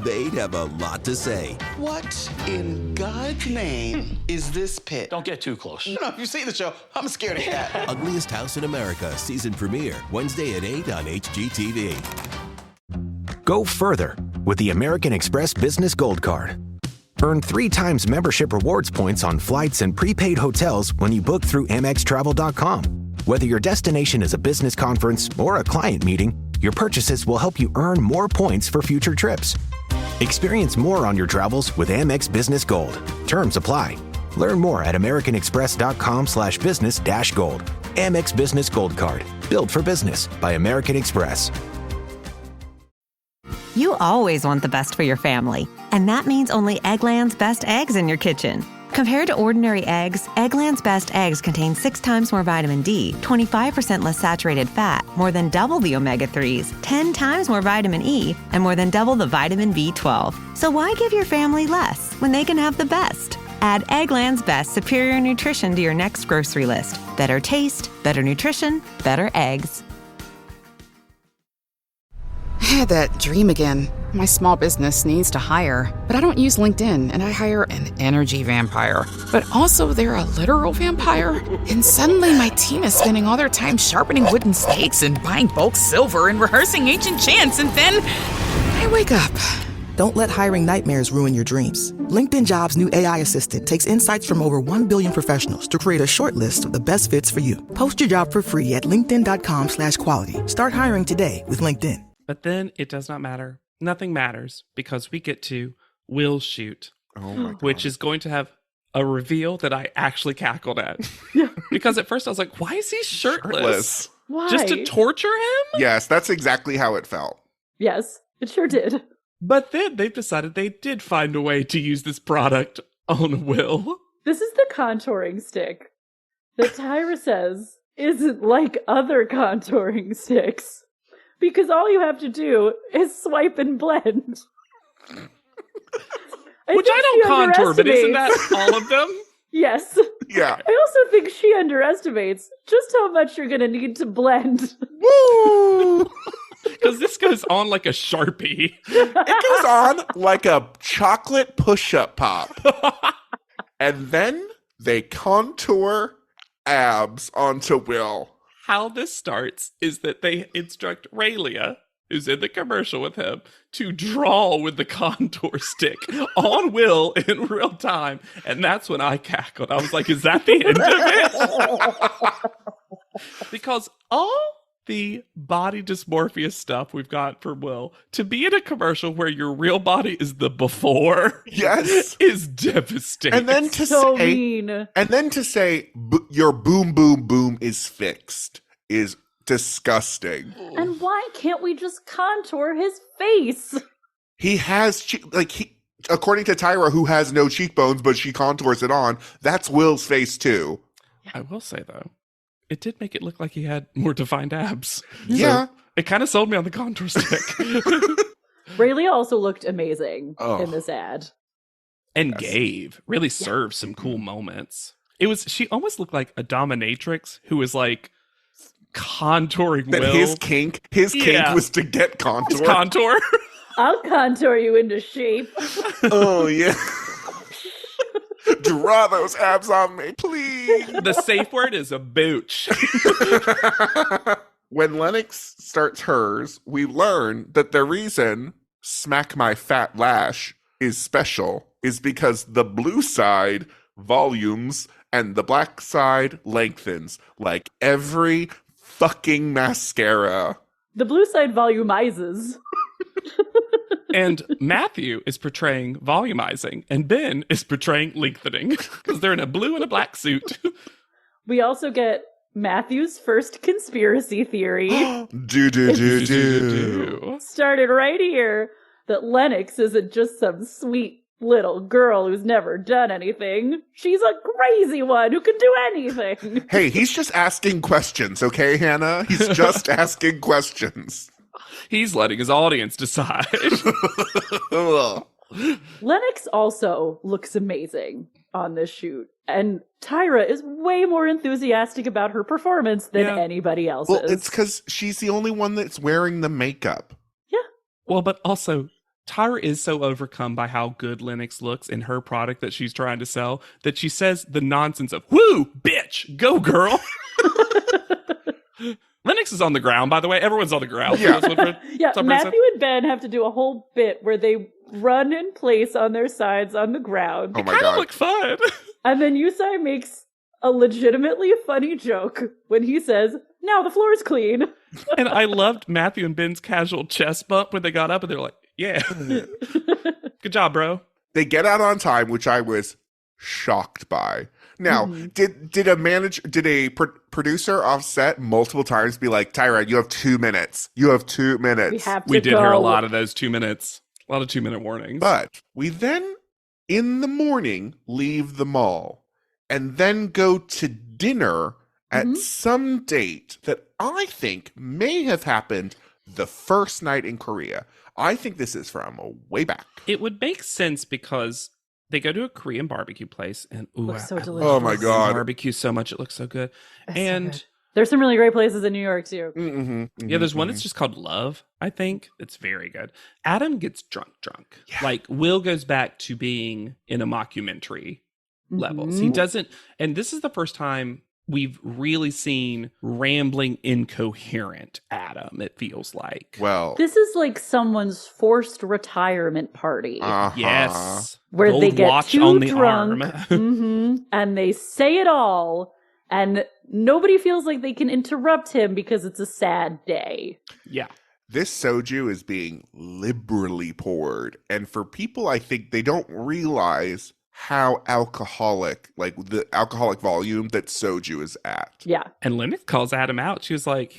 they'd have a lot to say. What in God's name is this pit? Don't get too close. You know, if you see the show, I'm a scaredy cat. Ugliest House in America season premiere Wednesday at 8 on HGTV. Go further with the American Express Business Gold Card. Earn 3 times membership rewards points on flights and prepaid hotels when you book through AmexTravel.com. Whether your destination is a business conference or a client meeting, your purchases will help you earn more points for future trips. Experience more on your travels with Amex Business Gold. Terms apply. Learn more at americanexpress.com/business-gold. Amex Business Gold Card. Built for business by American Express. You always want the best for your family, and that means only Eggland's Best Eggs in your kitchen. Compared to ordinary eggs, Eggland's Best Eggs contain 6 times more vitamin D, 25% less saturated fat, more than double the omega-3s, 10 times more vitamin E, and more than double the vitamin B12. So why give your family less when they can have the best? Add Eggland's Best Superior Nutrition to your next grocery list. Better taste, better nutrition, better eggs. I had that dream again. My small business needs to hire, but I don't use LinkedIn, and I hire an energy vampire. But also, they're a literal vampire. And suddenly, my team is spending all their time sharpening wooden stakes and buying bulk silver and rehearsing ancient chants, and then I wake up. Don't let hiring nightmares ruin your dreams. LinkedIn Jobs' new AI assistant takes insights from over 1 billion professionals to create a short list of the best fits for you. Post your job for free at linkedin.com/quality. Start hiring today with LinkedIn. But then it does not matter. Nothing matters because we get to Will Shoot, which is going to have a reveal that I actually cackled at. Because at first I was like, why is he shirtless? Why? Just to torture him? Yes, that's exactly how it felt. Yes, it sure did. But then they've decided they did find a way to use this product on Will. This is the contouring stick that Tyra says isn't like other contouring sticks. Because all you have to do is swipe and blend. Which I don't contour, but isn't that all of them? Yes. Yeah. I also think she underestimates just how much you're going to need to blend. Woo! Because this goes on like a Sharpie. It goes on like a chocolate push-up pop. And then they contour abs onto Will. How this starts is that they instruct Raylia, who's in the commercial with him, to draw with the contour stick on Will in real time. And that's when I cackled. I was like, is that the end of it? Because all the body dysmorphia stuff we've got for Will, to be in a commercial where your real body is the before, yes, is devastating. And then to say your boom boom boom is fixed is disgusting. And why can't we just contour his face? He has according to Tyra, who has no cheekbones, but she contours it on, that's Will's face too. I will say, though, it did make it look like he had more defined abs. Yeah. So it kind of sold me on the contour stick. Rayleigh also looked amazing in this ad. And really served some cool moments. She almost looked like a dominatrix who was like contouring that Will. His kink was to get contour. His contour. I'll contour you into shape. Oh, yeah. Draw those abs on me, please. The safe word is a booch. When Lennox starts hers, we learn that the reason Smack My Fat Lash is special is because the blue side volumes and the black side lengthens, like every fucking mascara. The blue side volumizes. And Matthew is portraying volumizing, and Ben is portraying lengthening, because they're in a blue and a black suit. We also get Matthew's first conspiracy theory. Do. Started right here, that Lennox isn't just some sweet little girl who's never done anything. She's a crazy one who can do anything. Hey, he's just asking questions, okay, Hannah? He's just asking questions. He's letting his audience decide. Lennox also looks amazing on this shoot. And Tyra is way more enthusiastic about her performance than anybody else is. Well, it's because she's the only one that's wearing the makeup. Yeah. Well, but also, Tyra is so overcome by how good Lennox looks in her product that she's trying to sell that she says the nonsense of, "Woo, bitch, go girl." Lennox is on the ground, by the way. Everyone's on the ground. Yeah, Matthew and Ben have to do a whole bit where they run in place on their sides on the ground. Oh my God. Look fun. And then Yusai makes a legitimately funny joke when he says, "Now the floor's clean." And I loved Matthew and Ben's casual chest bump when they got up and they're like, "Yeah, good job, bro." They get out on time, which I was shocked by. Now, did a producer offset multiple times be like, "Tyra, you have 2 minutes. You have 2 minutes." We did hear a lot of those 2 minutes. A lot of 2-minute warnings. But we then, in the morning, leave the mall and then go to dinner at some date that I think may have happened the first night in Korea. I think this is from way back. It would make sense because they go to a Korean barbecue place and so delicious. Oh my God. Barbecue so much. It looks so good. So good. There's some really great places in New York too. Yeah, there's one that's just called Love, I think. It's very good. Adam gets drunk. Yeah. Like, Will goes back to being in a mockumentary levels. He doesn't, and this is the first time we've really seen rambling, incoherent Adam, it feels like. Well, this is like someone's forced retirement party. Yes. Where Gold they get watch too on the drunk arm. and they say it all, and nobody feels like they can interrupt him because it's a sad day. Yeah. This soju is being liberally poured. And for people, I think they don't realize how alcoholic, like the alcoholic volume that soju is at. Yeah. And Lennox calls Adam out. He was like,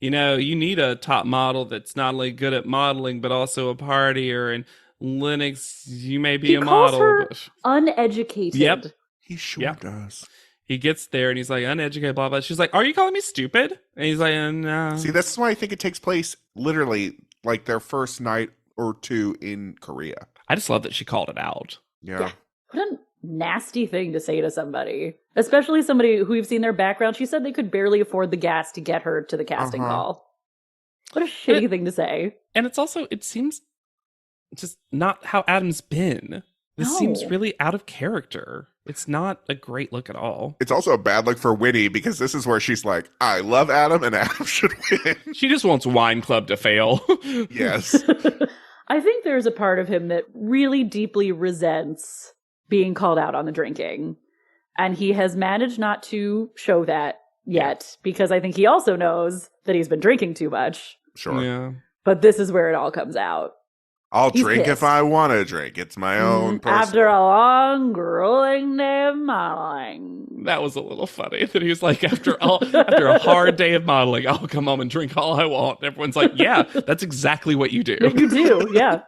you know, you need a top model that's not only good at modeling, but also a partier. And Lennox, you may be a model. Her uneducated. Yep. He sure does. He gets there and he's like, uneducated, blah, blah. She's like, are you calling me stupid? And he's like, no. See, that's why I think it takes place literally like their first night or two in Korea. I just love that she called it out. Yeah. What a nasty thing to say to somebody, especially somebody who we've seen their background. She said they could barely afford the gas to get her to the casting call. What a shitty thing to say. And it's also, it seems just not how Adam's been. This seems really out of character. It's not a great look at all. It's also a bad look for Winnie because this is where she's like, I love Adam and Adam should win. She just wants Wine Club to fail. Yes. I think there's a part of him that really deeply resents being called out on the drinking. And he has managed not to show that yet because I think he also knows that he's been drinking too much. Sure. Yeah. But this is where it all comes out. I'll He's drink pissed. if I want to drink. It's my own personal. After a long, grueling day of modeling. That was a little funny that he was like, after a hard day of modeling, I'll come home and drink all I want. Everyone's like, yeah, that's exactly what you do. You do, yeah.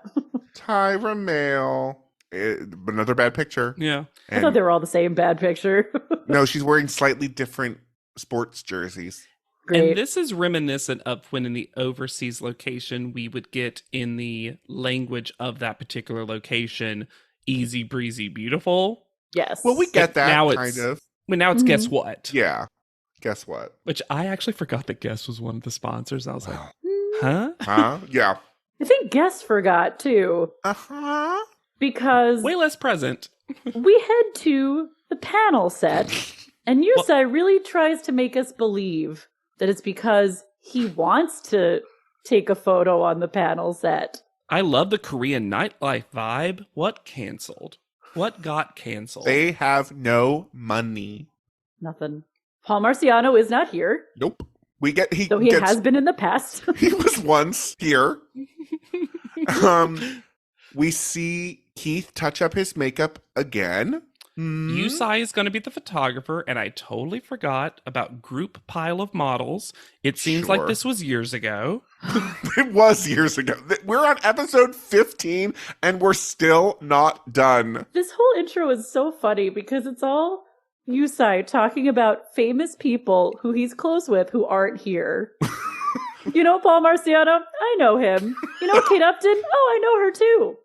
Tyra Mail. Another bad picture. Yeah. I thought they were all the same bad picture. No, she's wearing slightly different sports jerseys. Great. And this is reminiscent of when in the overseas location, we would get in the language of that particular location, easy breezy beautiful. Yes. Well, we get that now kind of. But now it's Guess What? Yeah. Guess what? Which I actually forgot that Guess was one of the sponsors. I was like, huh? Huh? Yeah. I think Guess forgot too. Uh-huh. Because way less present. We head to the panel set, and Yusai really tries to make us believe that it's because he wants to take a photo on the panel set. I love the Korean nightlife vibe. What canceled? What got canceled? They have no money. Nothing. Paul Marciano is not here. Nope. Though he has been in the past. He was once here. We see Keith touch up his makeup again. Yusai is going to be the photographer, and I totally forgot about group pile of models. It seems like this was years ago. It was years ago. We're on episode 15, and we're still not done. This whole intro is so funny because it's all Yusai talking about famous people who he's close with who aren't here. You know Paul Marciano? I know him. You know Kate Upton? Oh, I know her too.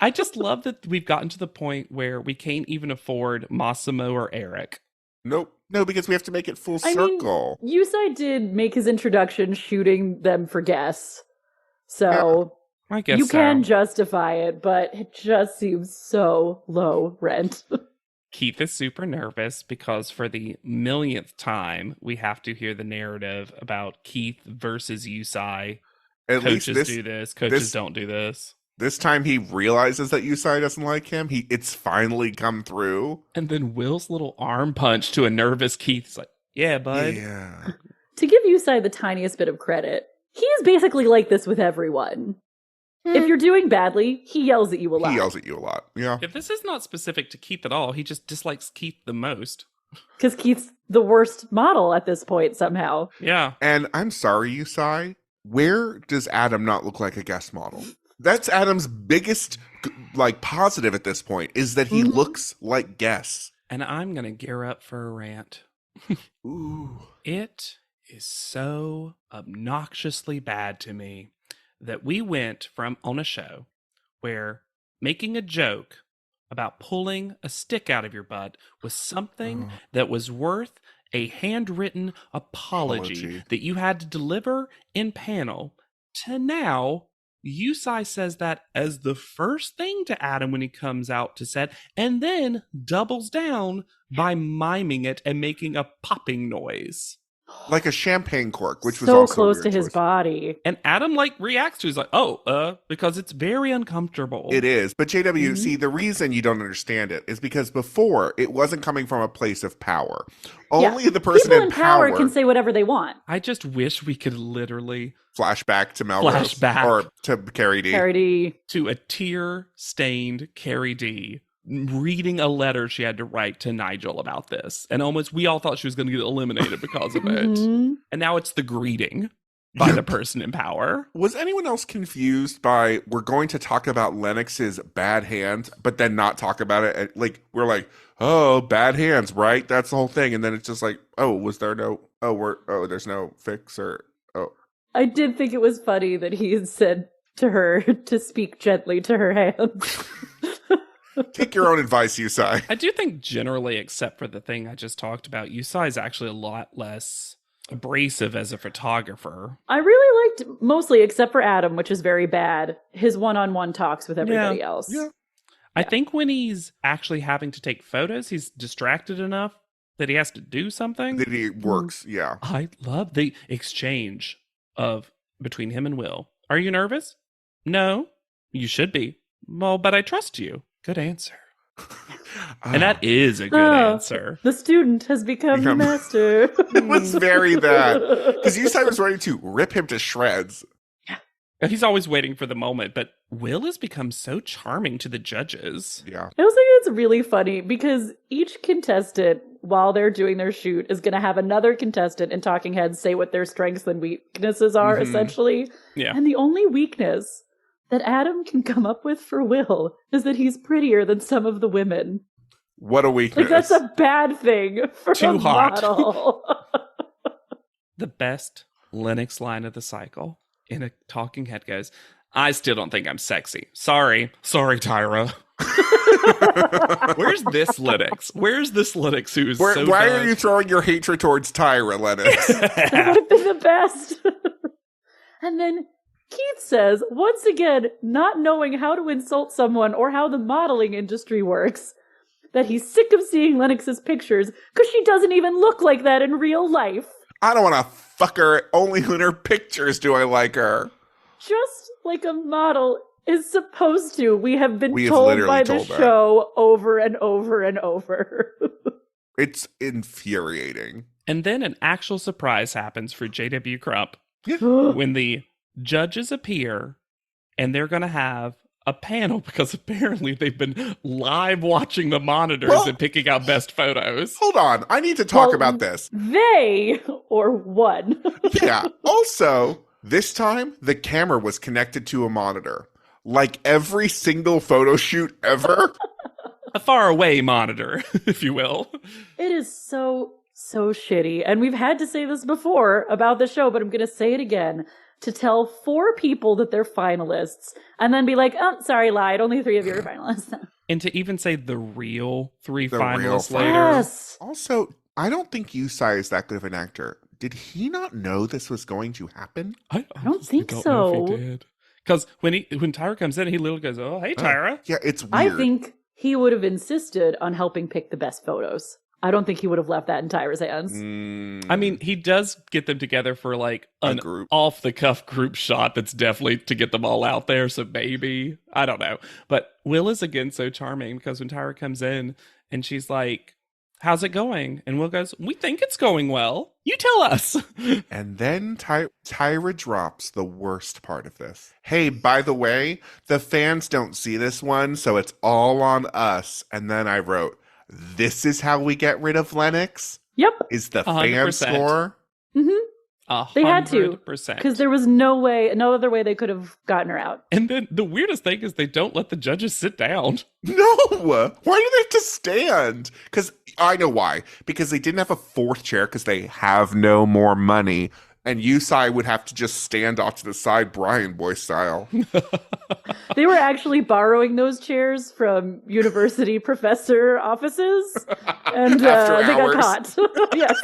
I just love that we've gotten to the point where we can't even afford Massimo or Eric. Nope. No, because we have to make it full circle. Yusai did make his introduction shooting them for Guess. So I guess you can justify it, but it just seems so low rent. Keith is super nervous because for the millionth time, we have to hear the narrative about Keith versus Yusai. Coaches do this, coaches don't do this. This time he realizes that Yusai doesn't like him. It's finally come through. And then Will's little arm punch to a nervous Keith is like, yeah, bud. Yeah. To give Yusai the tiniest bit of credit, he is basically like this with everyone. If you're doing badly, he yells at you a lot. He yells at you a lot, yeah. If this is not specific to Keith at all, he just dislikes Keith the most. Because Keith's the worst model at this point, somehow. Yeah. And I'm sorry, Yusai, where does Adam not look like a guest model? That's Adam's biggest, positive at this point, is that he looks like Guess. And I'm going to gear up for a rant. Ooh. It is so obnoxiously bad to me that we went from on a show where making a joke about pulling a stick out of your butt was something that was worth a handwritten apology that you had to deliver in panel, to now Yusai says that as the first thing to Adam when he comes out to set, and then doubles down by miming it and making a popping noise. Like a champagne cork, which was so also close to his his body. And Adam reacts to it. He's like, because it's very uncomfortable. It is. But JW, see, the reason you don't understand it is because before it wasn't coming from a place of power. Only the person People in power can say whatever they want. I just wish we could literally flashback to Melrose or to Carrie D. To a tear-stained Carrie D. reading a letter she had to write to Nigel about this. And we all thought she was going to get eliminated because of it. And now it's the greeting by the person in power. Was anyone else confused by, we're going to talk about Lennox's bad hands, but then not talk about it? We're like, oh, bad hands, right? That's the whole thing. And then it's just like, there's no fix or, I did think it was funny that he had said to her to speak gently to her hands. Take your own advice, Yusai. I do think generally, except for the thing I just talked about, Yusai is actually a lot less abrasive as a photographer. I really liked, mostly except for Adam, which is very bad, his one-on-one talks with everybody else. Yeah. I think when he's actually having to take photos, he's distracted enough that he has to do something. That he works, yeah. I love the exchange between him and Will. Are you nervous? No. You should be. Well, but I trust you. Good answer. And that is a good answer. The student has become the master. It was very that. Because Yusai was ready to rip him to shreds. He's always waiting for the moment, but Will has become so charming to the judges. Yeah. I also think it's really funny because each contestant, while they're doing their shoot, is going to have another contestant in Talking Heads say what their strengths and weaknesses are, essentially. Yeah. And the only weakness that Adam can come up with for Will is that he's prettier than some of the women. What a weakness. Like, that's a bad thing for Too a hot. model. The best Lennox line of the cycle in a talking head goes, I still don't think I'm sexy. Sorry, Tyra. Where's this Lennox? Where's this Lennox who's so Why done? are you throwing your hatred towards Tyra, Lennox? That would have been the best. And then Keith says, once again, not knowing how to insult someone or how the modeling industry works, that he's sick of seeing Lennox's pictures because she doesn't even look like that in real life. I don't want to fuck her. Only in her pictures do I like her. Just like a model is supposed to. We have been We have told literally by the told that. show over and over and over. It's infuriating. And then an actual surprise happens for J.W. Crump when the judges appear and they're going to have a panel because apparently they've been live watching the monitors and picking out best photos. Hold on. I need to talk about this. They, or one. Yeah. Also, this time the camera was connected to a monitor. Like every single photo shoot ever. A far away monitor, if you will. It is so shitty. And we've had to say this before about the show, but I'm going to say it again. To tell 4 people that they're finalists and then be like, oh, sorry, lied. Only 3 of you are finalists. And to even say the real 3 The finalists real later. Yes. Also, I don't think Yusai is that good of an actor. Did he not know this was going to happen? I don't think know so. if he did. Because when Tyra comes in, he literally goes, oh, hey, Tyra. Yeah, it's weird. I think he would have insisted on helping pick the best photos. I don't think he would have left that in Tyra's hands. I mean, he does get them together for like an off-the-cuff group shot that's definitely to get them all out there, so maybe. I don't know. But Will is again so charming because when Tyra comes in and she's like, how's it going? And Will goes, we think it's going well. You tell us. And then Tyra drops the worst part of this. Hey, by the way, the fans don't see this one, so it's all on us. And then I wrote, this is how we get rid of Lennox? Yep. Is the 100%. fan score? Mm-hmm. They had to. 100%. Because there was no other way they could have gotten her out. And then the weirdest thing is they don't let the judges sit down. No! Why do they have to stand? Because I know why. Because they didn't have a 4th chair because they have no more money. And Yusai would have to just stand off to the side, Brian Boy style. They were actually borrowing those chairs from university professor offices. And they got caught. Yes.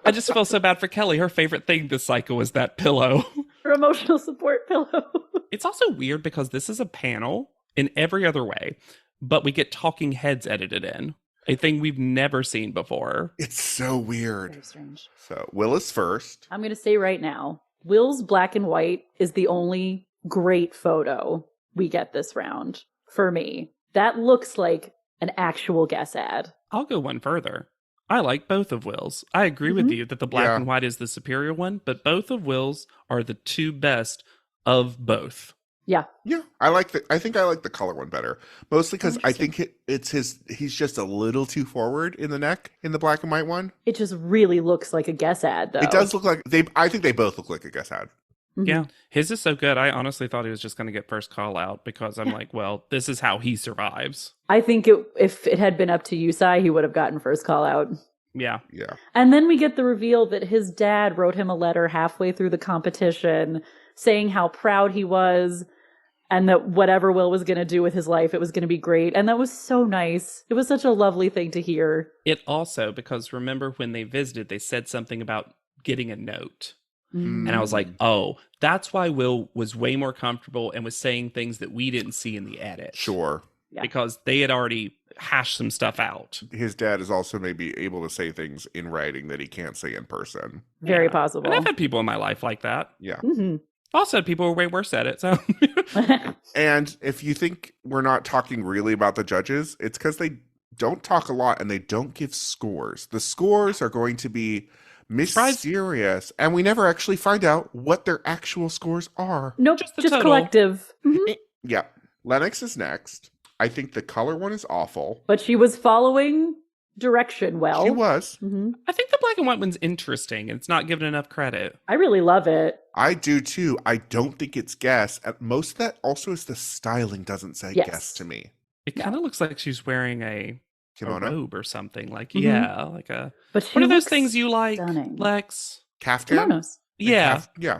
I just feel so bad for Kelly. Her favorite thing this cycle is that pillow. Her emotional support pillow. It's also weird because this is a panel in every other way, but we get talking heads edited in. A thing we've never seen before. It's so weird. Very strange. So Will is first. I'm going to say right now, Will's black and white is the only great photo we get this round for me. That looks like an actual guess ad. I'll go one further. I like both of Will's. I agree with you that the black and white is the superior one, but both of Will's are the 2 best of both. Yeah. Yeah. I think I like the color one better. Mostly because I think he's just a little too forward in the neck in the black and white one. It just really looks like a guess ad, though. It does look like I think they both look like a guess ad. Mm-hmm. Yeah. His is so good. I honestly thought he was just going to get first call out because I'm like, well, this is how he survives. I think if it had been up to Yusai, he would have gotten first call out. Yeah. Yeah. And then we get the reveal that his dad wrote him a letter halfway through the competition saying how proud he was and that whatever Will was going to do with his life, it was going to be great. And that was so nice. It was such a lovely thing to hear. It also, because remember when they visited, they said something about getting a note. And I was like, oh, that's why Will was way more comfortable and was saying things that we didn't see in the edit. Sure. Yeah. Because they had already hashed some stuff out. His dad is also maybe able to say things in writing that he can't say in person. Very possible. And I've had people in my life like that. Yeah. Mm-hmm. Also, people were way worse at it. So, And if you think we're not talking really about the judges, it's because they don't talk a lot and they don't give scores. The scores are going to be mysterious, and we never actually find out what their actual scores are. Nope, just collective. Mm-hmm. Yeah. Lennox is next. I think the color one is awful. But she was following direction well. She was. Mm-hmm. I think the black and white one's interesting, and it's not given enough credit. I really love it. I do too. I don't think it's Guess. Most of that also is the styling doesn't say Guess to me. It kind of looks like she's wearing a robe or something. Like, like a... But what are those things you like, Lex? Caftan? Kimonos. Yeah. Yeah.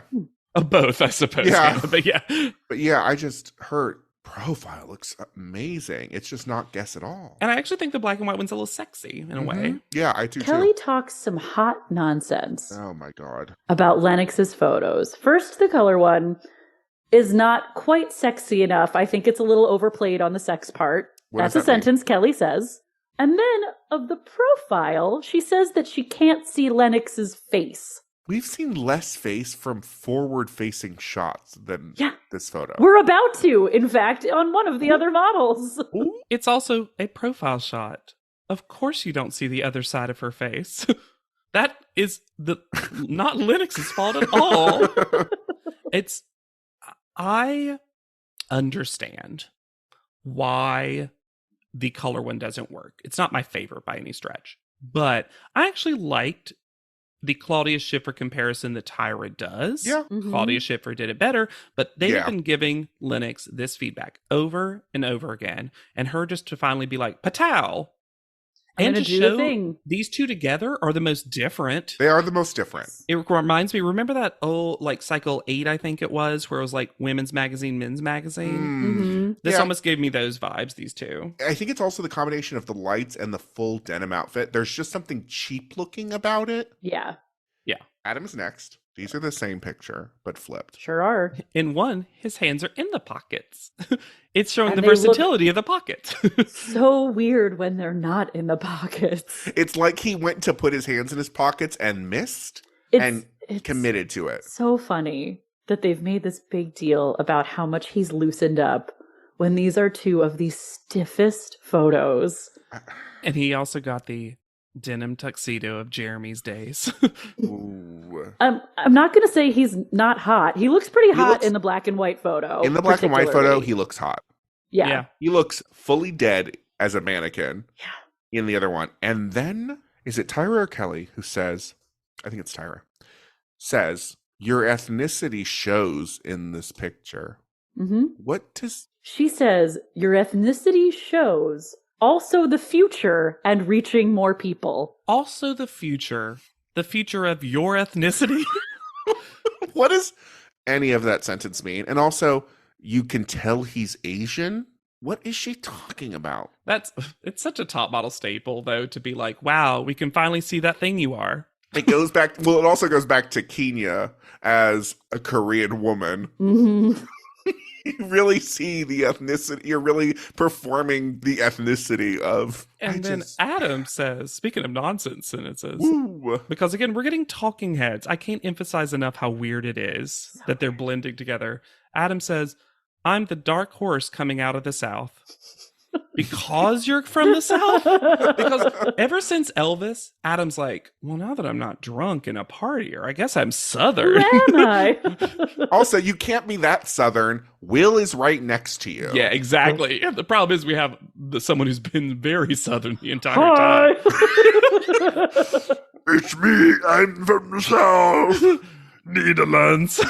Both, I suppose. Yeah. But yeah. But yeah, her profile looks amazing. It's just not Guess at all. And I actually think the black and white one's a little sexy in a way. Yeah, I do Kelly too. talks some hot nonsense. Oh my God. About Lennox's photos. First, the color one is not quite sexy enough. I think it's a little overplayed on the sex part. That's a sentence Kelly says. And then of the profile, she says that she can't see Lennox's face. We've seen less face from forward-facing shots than this photo. We're about to, in fact, on one of the other models. It's also a profile shot. Of course you don't see the other side of her face. That is not Lennox's fault at all. I understand why the color one doesn't work. It's not my favorite by any stretch. But I actually liked the Claudia Schiffer comparison that Tyra does. Yeah. Mm-hmm. Claudia Schiffer did it better, but they've been giving Lennox this feedback over and over again. And her just to finally be like, Patow. And to show these two together are the most different. They are the most different. It reminds me, remember that old, like, Cycle 8, I think it was, where it was like women's magazine, men's magazine? Mm-hmm. This almost gave me those vibes, these two. I think it's also the combination of the lights and the full denim outfit. There's just something cheap looking about it. Yeah. Yeah. Adam's next. These are the same picture, but flipped. Sure are. In one, his hands are in the pockets. It's showing the versatility of the pockets. So weird when they're not in the pockets. It's like he went to put his hands in his pockets and missed and committed to it. So funny that they've made this big deal about how much he's loosened up when these are two of the stiffest photos. And he also got the denim tuxedo of Jeremy's days. I'm not going to say he's not hot. He looks pretty hot in the black and white photo. In the black and white photo, he looks hot. Yeah. He looks fully dead as a mannequin. Yeah. In the other one. And then, is it Tyra or Kelly who says, I think it's Tyra, says, your ethnicity shows in this picture. Mm-hmm. What does... She says, your ethnicity shows... Also the future and reaching more people. Also the future of your ethnicity. What does any of that sentence mean? And also, you can tell he's Asian? What is she talking about? It's such a top model staple, though, to be like, wow, we can finally see that thing you are. It goes back, well, it also goes back to Kenya as a Korean woman. Mm-hmm. You really see the ethnicity. You're really performing the ethnicity of... And then Adam says, speaking of nonsense, and it says, because again, we're getting talking heads. I can't emphasize enough how weird it is that they're blending together. Adam says, I'm the dark horse coming out of the South. Because you're from the South? Because ever since Elvis, Adam's like, well, now that I'm not drunk and a partier, I guess I'm Southern. Who am I? Also, you can't be that Southern. Will is right next to you. Yeah, exactly. And the problem is we have someone who's been very Southern the entire time. It's me. I'm from the South. Netherlands.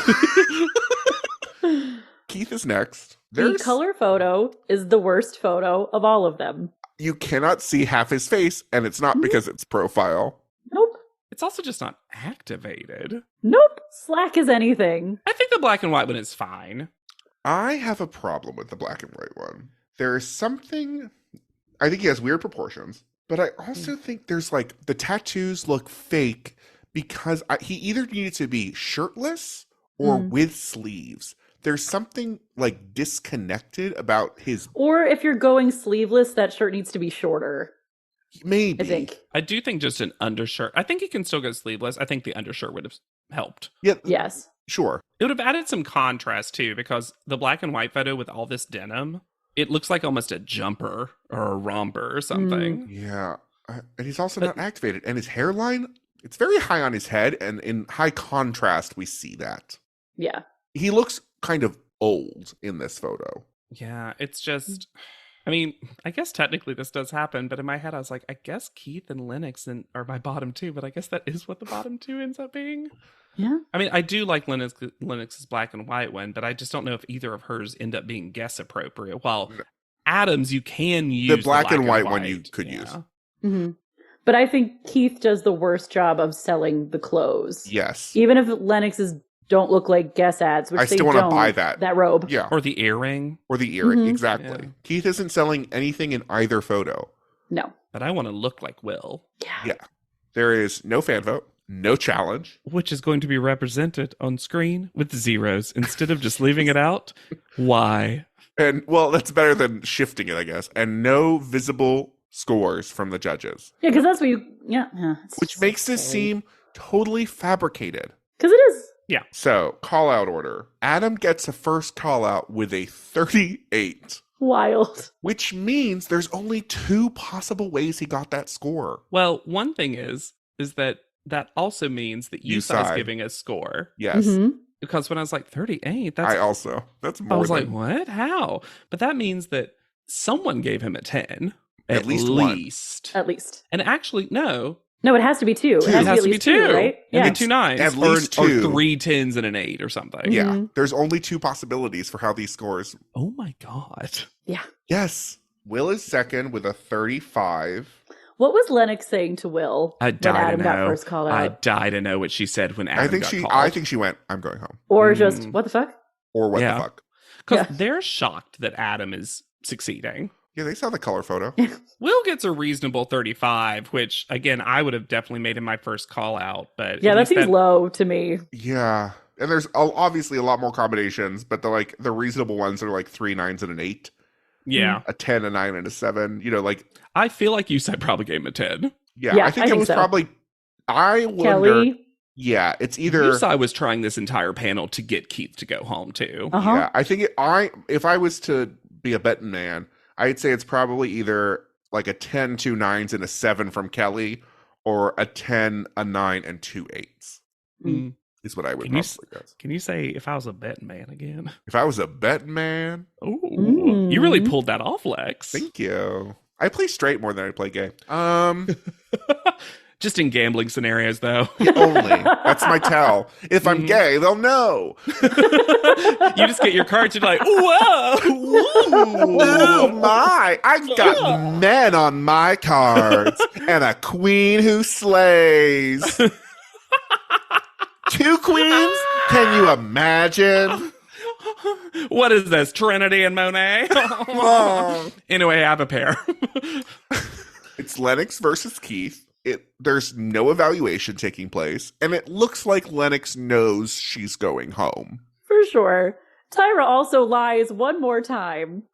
Keith is next. The color photo is the worst photo of all of them. You cannot see half his face, and it's not because it's profile. Nope. It's also just not activated. Nope. Slack as anything. I think the black and white one is fine. I have a problem with the black and white one. There is something... I think he has weird proportions, but I also think there's like... The tattoos look fake because he either needed to be shirtless or with sleeves. There's something like disconnected about his... Or if you're going sleeveless, that shirt needs to be shorter. Maybe. I think. I do think just an undershirt. I think he can still go sleeveless. I think the undershirt would have helped. Yeah. Yes. Sure. It would have added some contrast too, because the black and white photo with all this denim, it looks like almost a jumper or a romper or something. Yeah. And he's also not activated. And his hairline, it's very high on his head. And in high contrast, we see that. Yeah. He looks kind of old in this photo. Yeah, it's just... I mean, I guess technically this does happen, but in my head I was like, I guess Keith and Lennox are my bottom two, but I guess that is what the bottom two ends up being. Yeah. I mean, I do like Lennox's black and white one, but I just don't know if either of hers end up being guess appropriate. While Adam's, you can use the black and white one you could use. Mm-hmm. But I think Keith does the worst job of selling the clothes. Yes. Even if Lennox's don't look like Guess ads, which I still want to buy that robe. Yeah. Or the earring. Exactly. Yeah. Keith isn't selling anything in either photo. No. But I want to look like Will. Yeah. There is no fan vote, no challenge. Which is going to be represented on screen with zeros instead of just leaving it out. Why? And, well, that's better than shifting it, I guess. And no visible scores from the judges. Yeah, because that's what you... Yeah. Which makes this seem totally fabricated. Because it is. Yeah. So, call out order. Adam gets a first call out with a 38. Wild. Which means there's only 2 possible ways he got that score. Well, one thing is that also means that Yusai is giving a score. Yes. Mm-hmm. Because when I was like 38, that's more. I was like, what? How? But that means that someone gave him a 10. At least. At least. And actually, no. No, it has to be 2. It has to be 2, right? Yeah. 2 9s. At least 2. Or 3 10s and an 8 or something. Yeah. Mm-hmm. There's only 2 possibilities for how these scores. Oh my God. Yeah. Yes. Will is second with a 35. What was Lennox saying to Will when Adam got first called out? I die to know what she said when Adam got called. I think she went, I'm going home. Or just, what the fuck? Or what the fuck. Because they're shocked that Adam is succeeding. Yeah, they saw the color photo. Will gets a reasonable 35, which, again, I would have definitely made him my first call out. But yeah, that seems low to me. Yeah. And there's obviously a lot more combinations, but the reasonable ones are like 3 9s and an 8. Yeah. A 10, a 9, and a 7. You know, like... I feel like you said probably gave him a 10. Yeah, I think it was so. Probably... I wonder... Kelly? Yeah, it's either... Yusai was trying this entire panel to get Keith to go home, too. Uh-huh. Yeah, I think if I was to be a betting man... I'd say it's probably either like a 10, 2 9s, and a 7 from Kelly, or a 10, a 9, and 2 8s. Is what I would probably guess. Can you say if I was a betting man again? If I was a betting man? Ooh, you really pulled that off, Lex. Thank you. I play straight more than I play gay. Just in gambling scenarios, though. Only. That's my tell. If I'm gay, they'll know. You just get your cards and you're like, whoa! Oh, my. I've got men on my cards. And a queen who slays. 2 queens? Can you imagine? What is this, Trinity and Monet? Anyway, I have a pair. It's Lennox versus Keith. There's no evaluation taking place, and it looks like Lennox knows she's going home. For sure. Tyra also lies one more time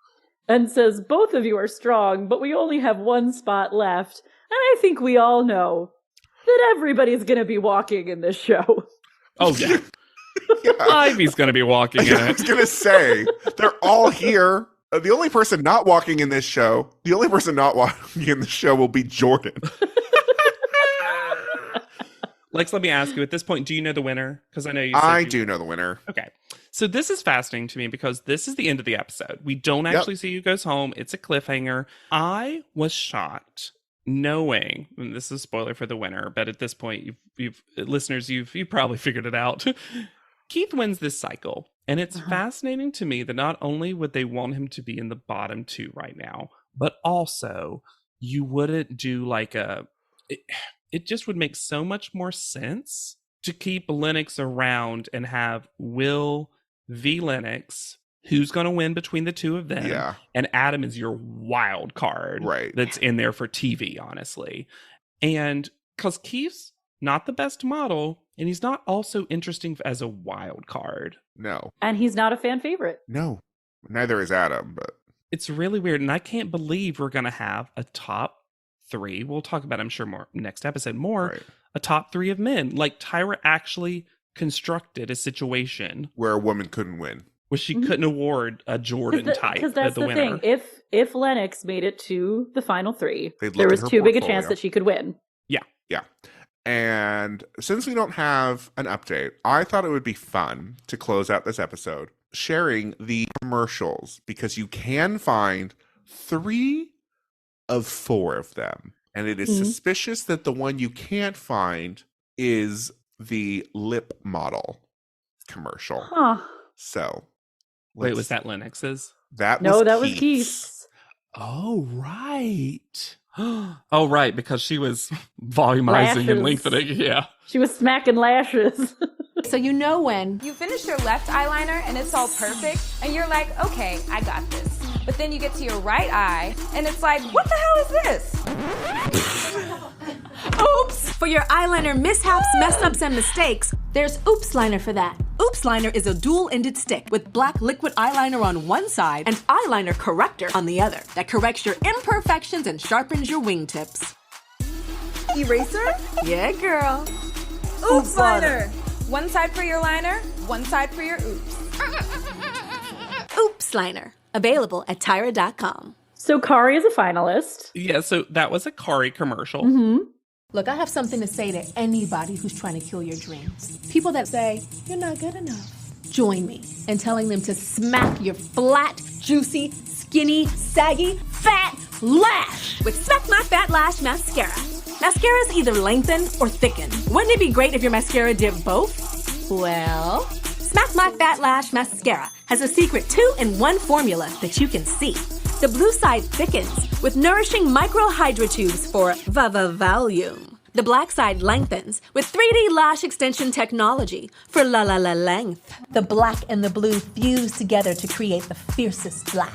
and says, both of you are strong, but we only have 1 spot left. And I think we all know that everybody's going to be walking in this show. Oh, yeah. Ivy's going to be walking in it. I was going to say, they're all here. The only person not walking in this show will be Jordan. Lex, let me ask you, at this point, do you know the winner? Because I know you said I do know the winner. Okay. So this is fascinating to me because this is the end of the episode. We don't actually see who goes home. It's a cliffhanger. I was shocked knowing, and this is a spoiler for the winner, but at this point, you've listeners, you've probably figured it out. Keith wins this cycle. And it's fascinating to me that not only would they want him to be in the bottom 2 right now, but also you wouldn't do like it just would make so much more sense to keep Lennox around and have Will v. Lennox, who's going to win between the 2 of them. Yeah. And Adam is your wild card that's in there for TV, honestly. And because Keith's not the best model, and he's not also interesting as a wild card. No. And he's not a fan favorite. No. Neither is Adam, but... It's really weird, and I can't believe we're going to have a top 3. We'll talk about, I'm sure, more next episode, a top 3 of men. Like, Tyra actually constructed a situation where a woman couldn't win. Where she couldn't award a Jordan type Because that's the the winner. thing. If Lennox made it to the final 3, They'd there look was at her too big a portfolio. chance that she could win. Yeah. Yeah. And since we don't have an update, I thought it would be fun to close out this episode sharing the commercials, because you can find 3 of 4 of them. And it is suspicious that the one you can't find is the lip model commercial. Huh. So. Wait, was that Lennox's? That was Keith's. Oh, right. Oh, right, because she was volumizing and lengthening. Yeah. She was smacking lashes. So you know when you finish your left eyeliner and it's all perfect, and you're like, okay, I got this. But then you get to your right eye, and it's like, what the hell is this? Oops! For your eyeliner mishaps, mess-ups, and mistakes, there's Oops Liner for that. Oops Liner is a dual-ended stick with black liquid eyeliner on one side and eyeliner corrector on the other that corrects your imperfections and sharpens your wingtips. Eraser? Yeah, girl. Oops Liner. One side for your liner, one side for your oops. Oops Liner. Available at Tyra.com. So Kari is a finalist. Yeah, so that was a Kari commercial. Look, I have something to say to anybody who's trying to kill your dreams. People that say, you're not good enough. Join me in telling them to smack your flat, juicy, skinny, saggy, fat lash with Smack My Fat Lash Mascara. Mascaras either lengthen or thicken. Wouldn't it be great if your mascara did both? Well, Smack My Fat Lash Mascara has a secret 2-in-1 formula that you can see. The blue side thickens with nourishing micro hydro tubes for volume. The black side lengthens with 3D lash extension technology for la length. The black and the blue fuse together to create the fiercest black.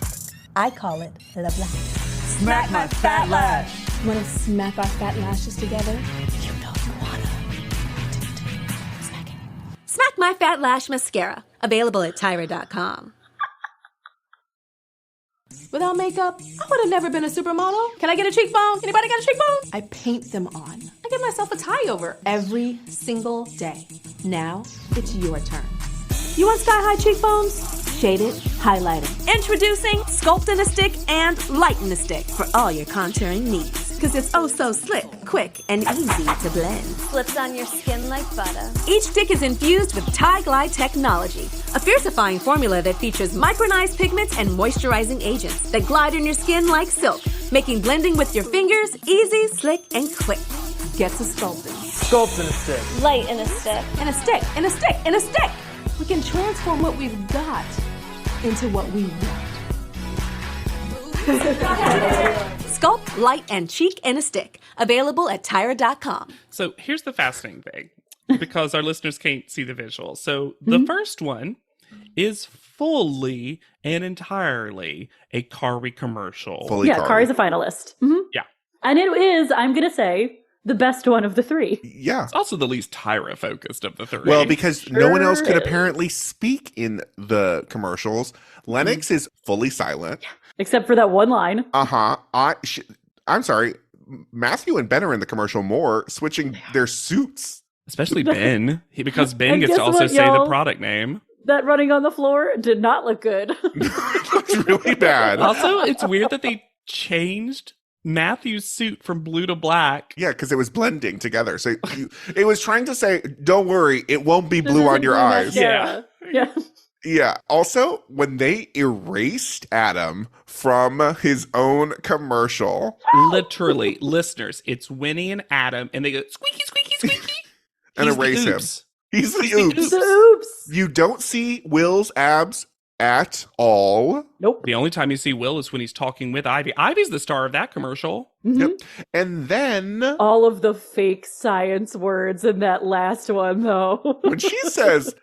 I call it La Black. Smack my fat lash. Want to smack our fat lashes together? You know you wanna. Smack it. Smack My Fat Lash Mascara. Available at Tyra.com. Without makeup, I would have never been a supermodel. Can I get a cheekbone? Anybody got a cheekbone? I paint them on. I give myself a tie over every single day. Now, it's your turn. You want sky-high cheekbones? Shade it, highlight it. Introducing Sculpt in a Stick and Light in a Stick for all your contouring needs. Because it's oh so slick, quick, and easy to blend. Slips on your skin like butter. Each stick is infused with Ty-Glide technology, a fiercifying formula that features micronized pigments and moisturizing agents that glide on your skin like silk, making blending with your fingers easy, slick, and quick. Get to sculpting. Sculpt in a stick. Light in a stick. In a stick, in a stick, in a stick. We can transform what we've got into what we want. Sculpt, Light, and Cheek in a Stick. Available at Tyra.com. So here's the fascinating thing, because our listeners can't see the visual. So the first one is fully and entirely a Kari commercial. Fully Kari. Kari's a finalist. Yeah. And it is, I'm going to say, the best one of the 3. Yeah. It's also the least Tyra focused of the 3. Well, because no one else could apparently speak in the commercials. Lennox is fully silent. Yeah. Except for that one line. I'm sorry. Matthew and Ben are in the commercial more, switching their suits. Especially Ben, because Ben gets to also say the product name. That running on the floor did not look good. It looks really bad. Also, it's weird that they changed Matthew's suit from blue to black. Yeah, because it was blending together. So it was trying to say, don't worry, it won't be blue on your eyes. Yeah. Yeah. Also, when they erased Adam from his own commercial. Literally, listeners, it's Winnie and Adam, and they go, squeaky, squeaky, squeaky. And erase him. He's the oops. The oops. You don't see Will's abs at all. Nope. The only time you see Will is when he's talking with Ivy. Ivy's the star of that commercial. Yep. And then all of the fake science words in that last one, though. When she says,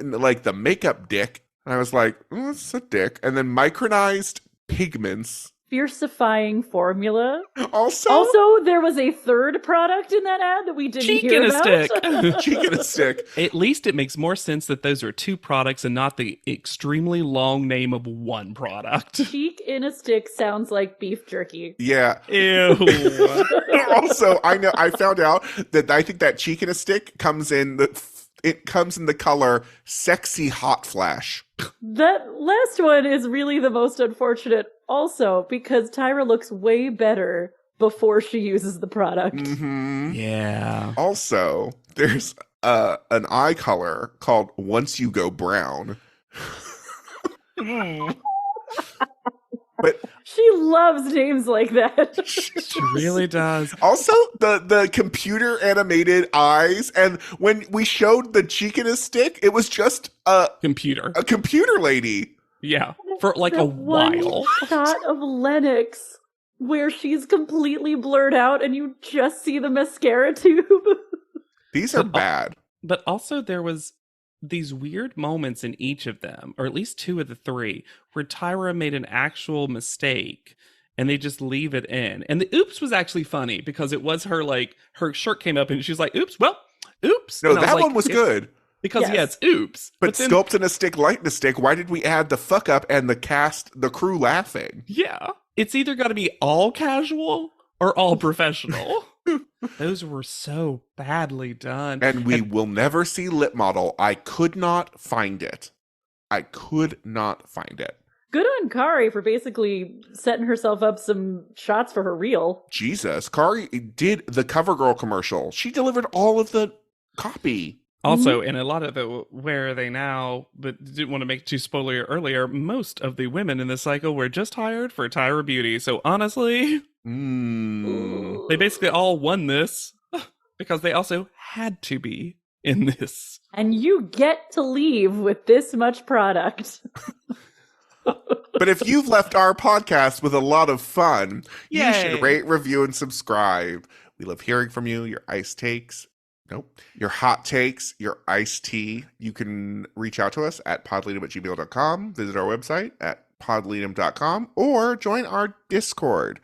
like, the makeup dick, I was like, oh, it's a dick. And then micronized pigments. Fiercifying formula. Also, there was a third product in that ad that we didn't hear about. Cheek in a stick. At least it makes more sense that those are 2 products and not the extremely long name of one product. Cheek in a stick sounds like beef jerky. Yeah. Ew. Also, I found out that I think that cheek in a stick comes in the color sexy hot flash. That last one is really the most unfortunate also because Tyra looks way better before she uses the product. Mm-hmm. Yeah. Also, there's an eye color called Once You Go Brown. But But she loves names like that. She really does. Also, the computer animated eyes, and when we showed the cheek in a stick, it was just a computer lady. Yeah, for like a while. Shot of Lennox where she's completely blurred out and you just see the mascara tube. These are bad. But also there was these weird moments in each of them, or at least 2 of the 3, where Tyra made an actual mistake and they just leave it in. And the oops was actually funny because it was her, like, her shirt came up and she's like, oops. No, that one was good. Because, it's oops. But then, sculpt in a stick, light in a stick, why did we add the fuck up and the crew laughing? Yeah. It's either got to be all casual or all professional. Those were so badly done. And we will never see lip model. I could not find it. Good on Kari for basically setting herself up some shots for her reel. Jesus. Kari did the CoverGirl commercial. She delivered all of the copy. Also, in a lot of the Where Are They Now, but didn't want to make it too spoiler earlier, most of the women in this cycle were just hired for Tyra Beauty. So honestly, they basically all won this because they also had to be in this. And you get to leave with this much product. But if you've left our podcast with a lot of fun, Yay. You should rate, review, and subscribe. We love hearing from you, your iced takes. Your hot takes, your iced tea. You can reach out to us at podleadum@gmail.com, visit our website at podleadum.com, or join our Discord.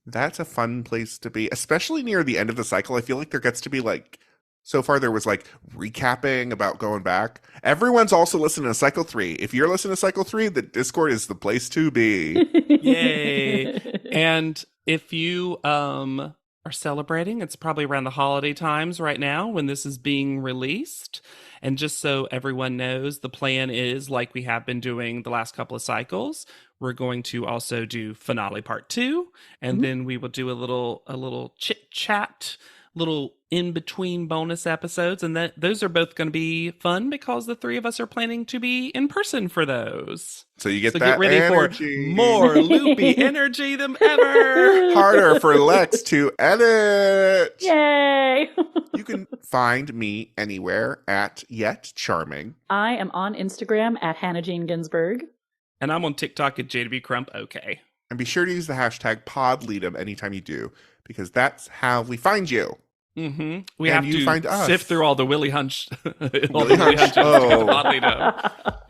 That's a fun place to be, especially near the end of the cycle. I feel like there gets to be like, so far there was like recapping about going back. Everyone's also listening to Cycle 3. If you're listening to Cycle 3, the Discord is the place to be. Yay. And if you are celebrating, it's probably around the holiday times right now when this is being released. And just so everyone knows, the plan is, like we have been doing the last couple of cycles, we're going to also do finale part 2, and then we will do a little chit chat, little in between bonus episodes, and those are both going to be fun because the 3 of us are planning to be in person for those. So you get that get ready energy. For more loopy energy than ever. Harder for Lex to edit. Yay! You can find me anywhere at Yet Charming. I am on Instagram at Hannah Jane Ginsburg. And I'm on TikTok at JW Crump. Okay. And be sure to use the hashtag PodLeadum anytime you do, because that's how we find you. Mm-hmm. We and have you to find us. sift through all the Willy Hunch. Willy Hunch.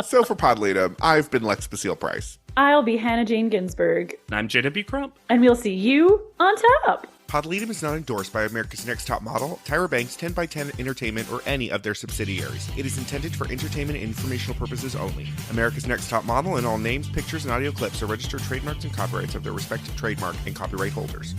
So for Podleadum, I've been Lex Basile Price. I'll be Hannah Jane Ginsburg. And I'm JW Crump. And we'll see you on top. Podleadum is not endorsed by America's Next Top Model, Tyra Banks, 10x10 Entertainment, or any of their subsidiaries. It is intended for entertainment and informational purposes only. America's Next Top Model and all names, pictures, and audio clips are registered trademarks and copyrights of their respective trademark and copyright holders.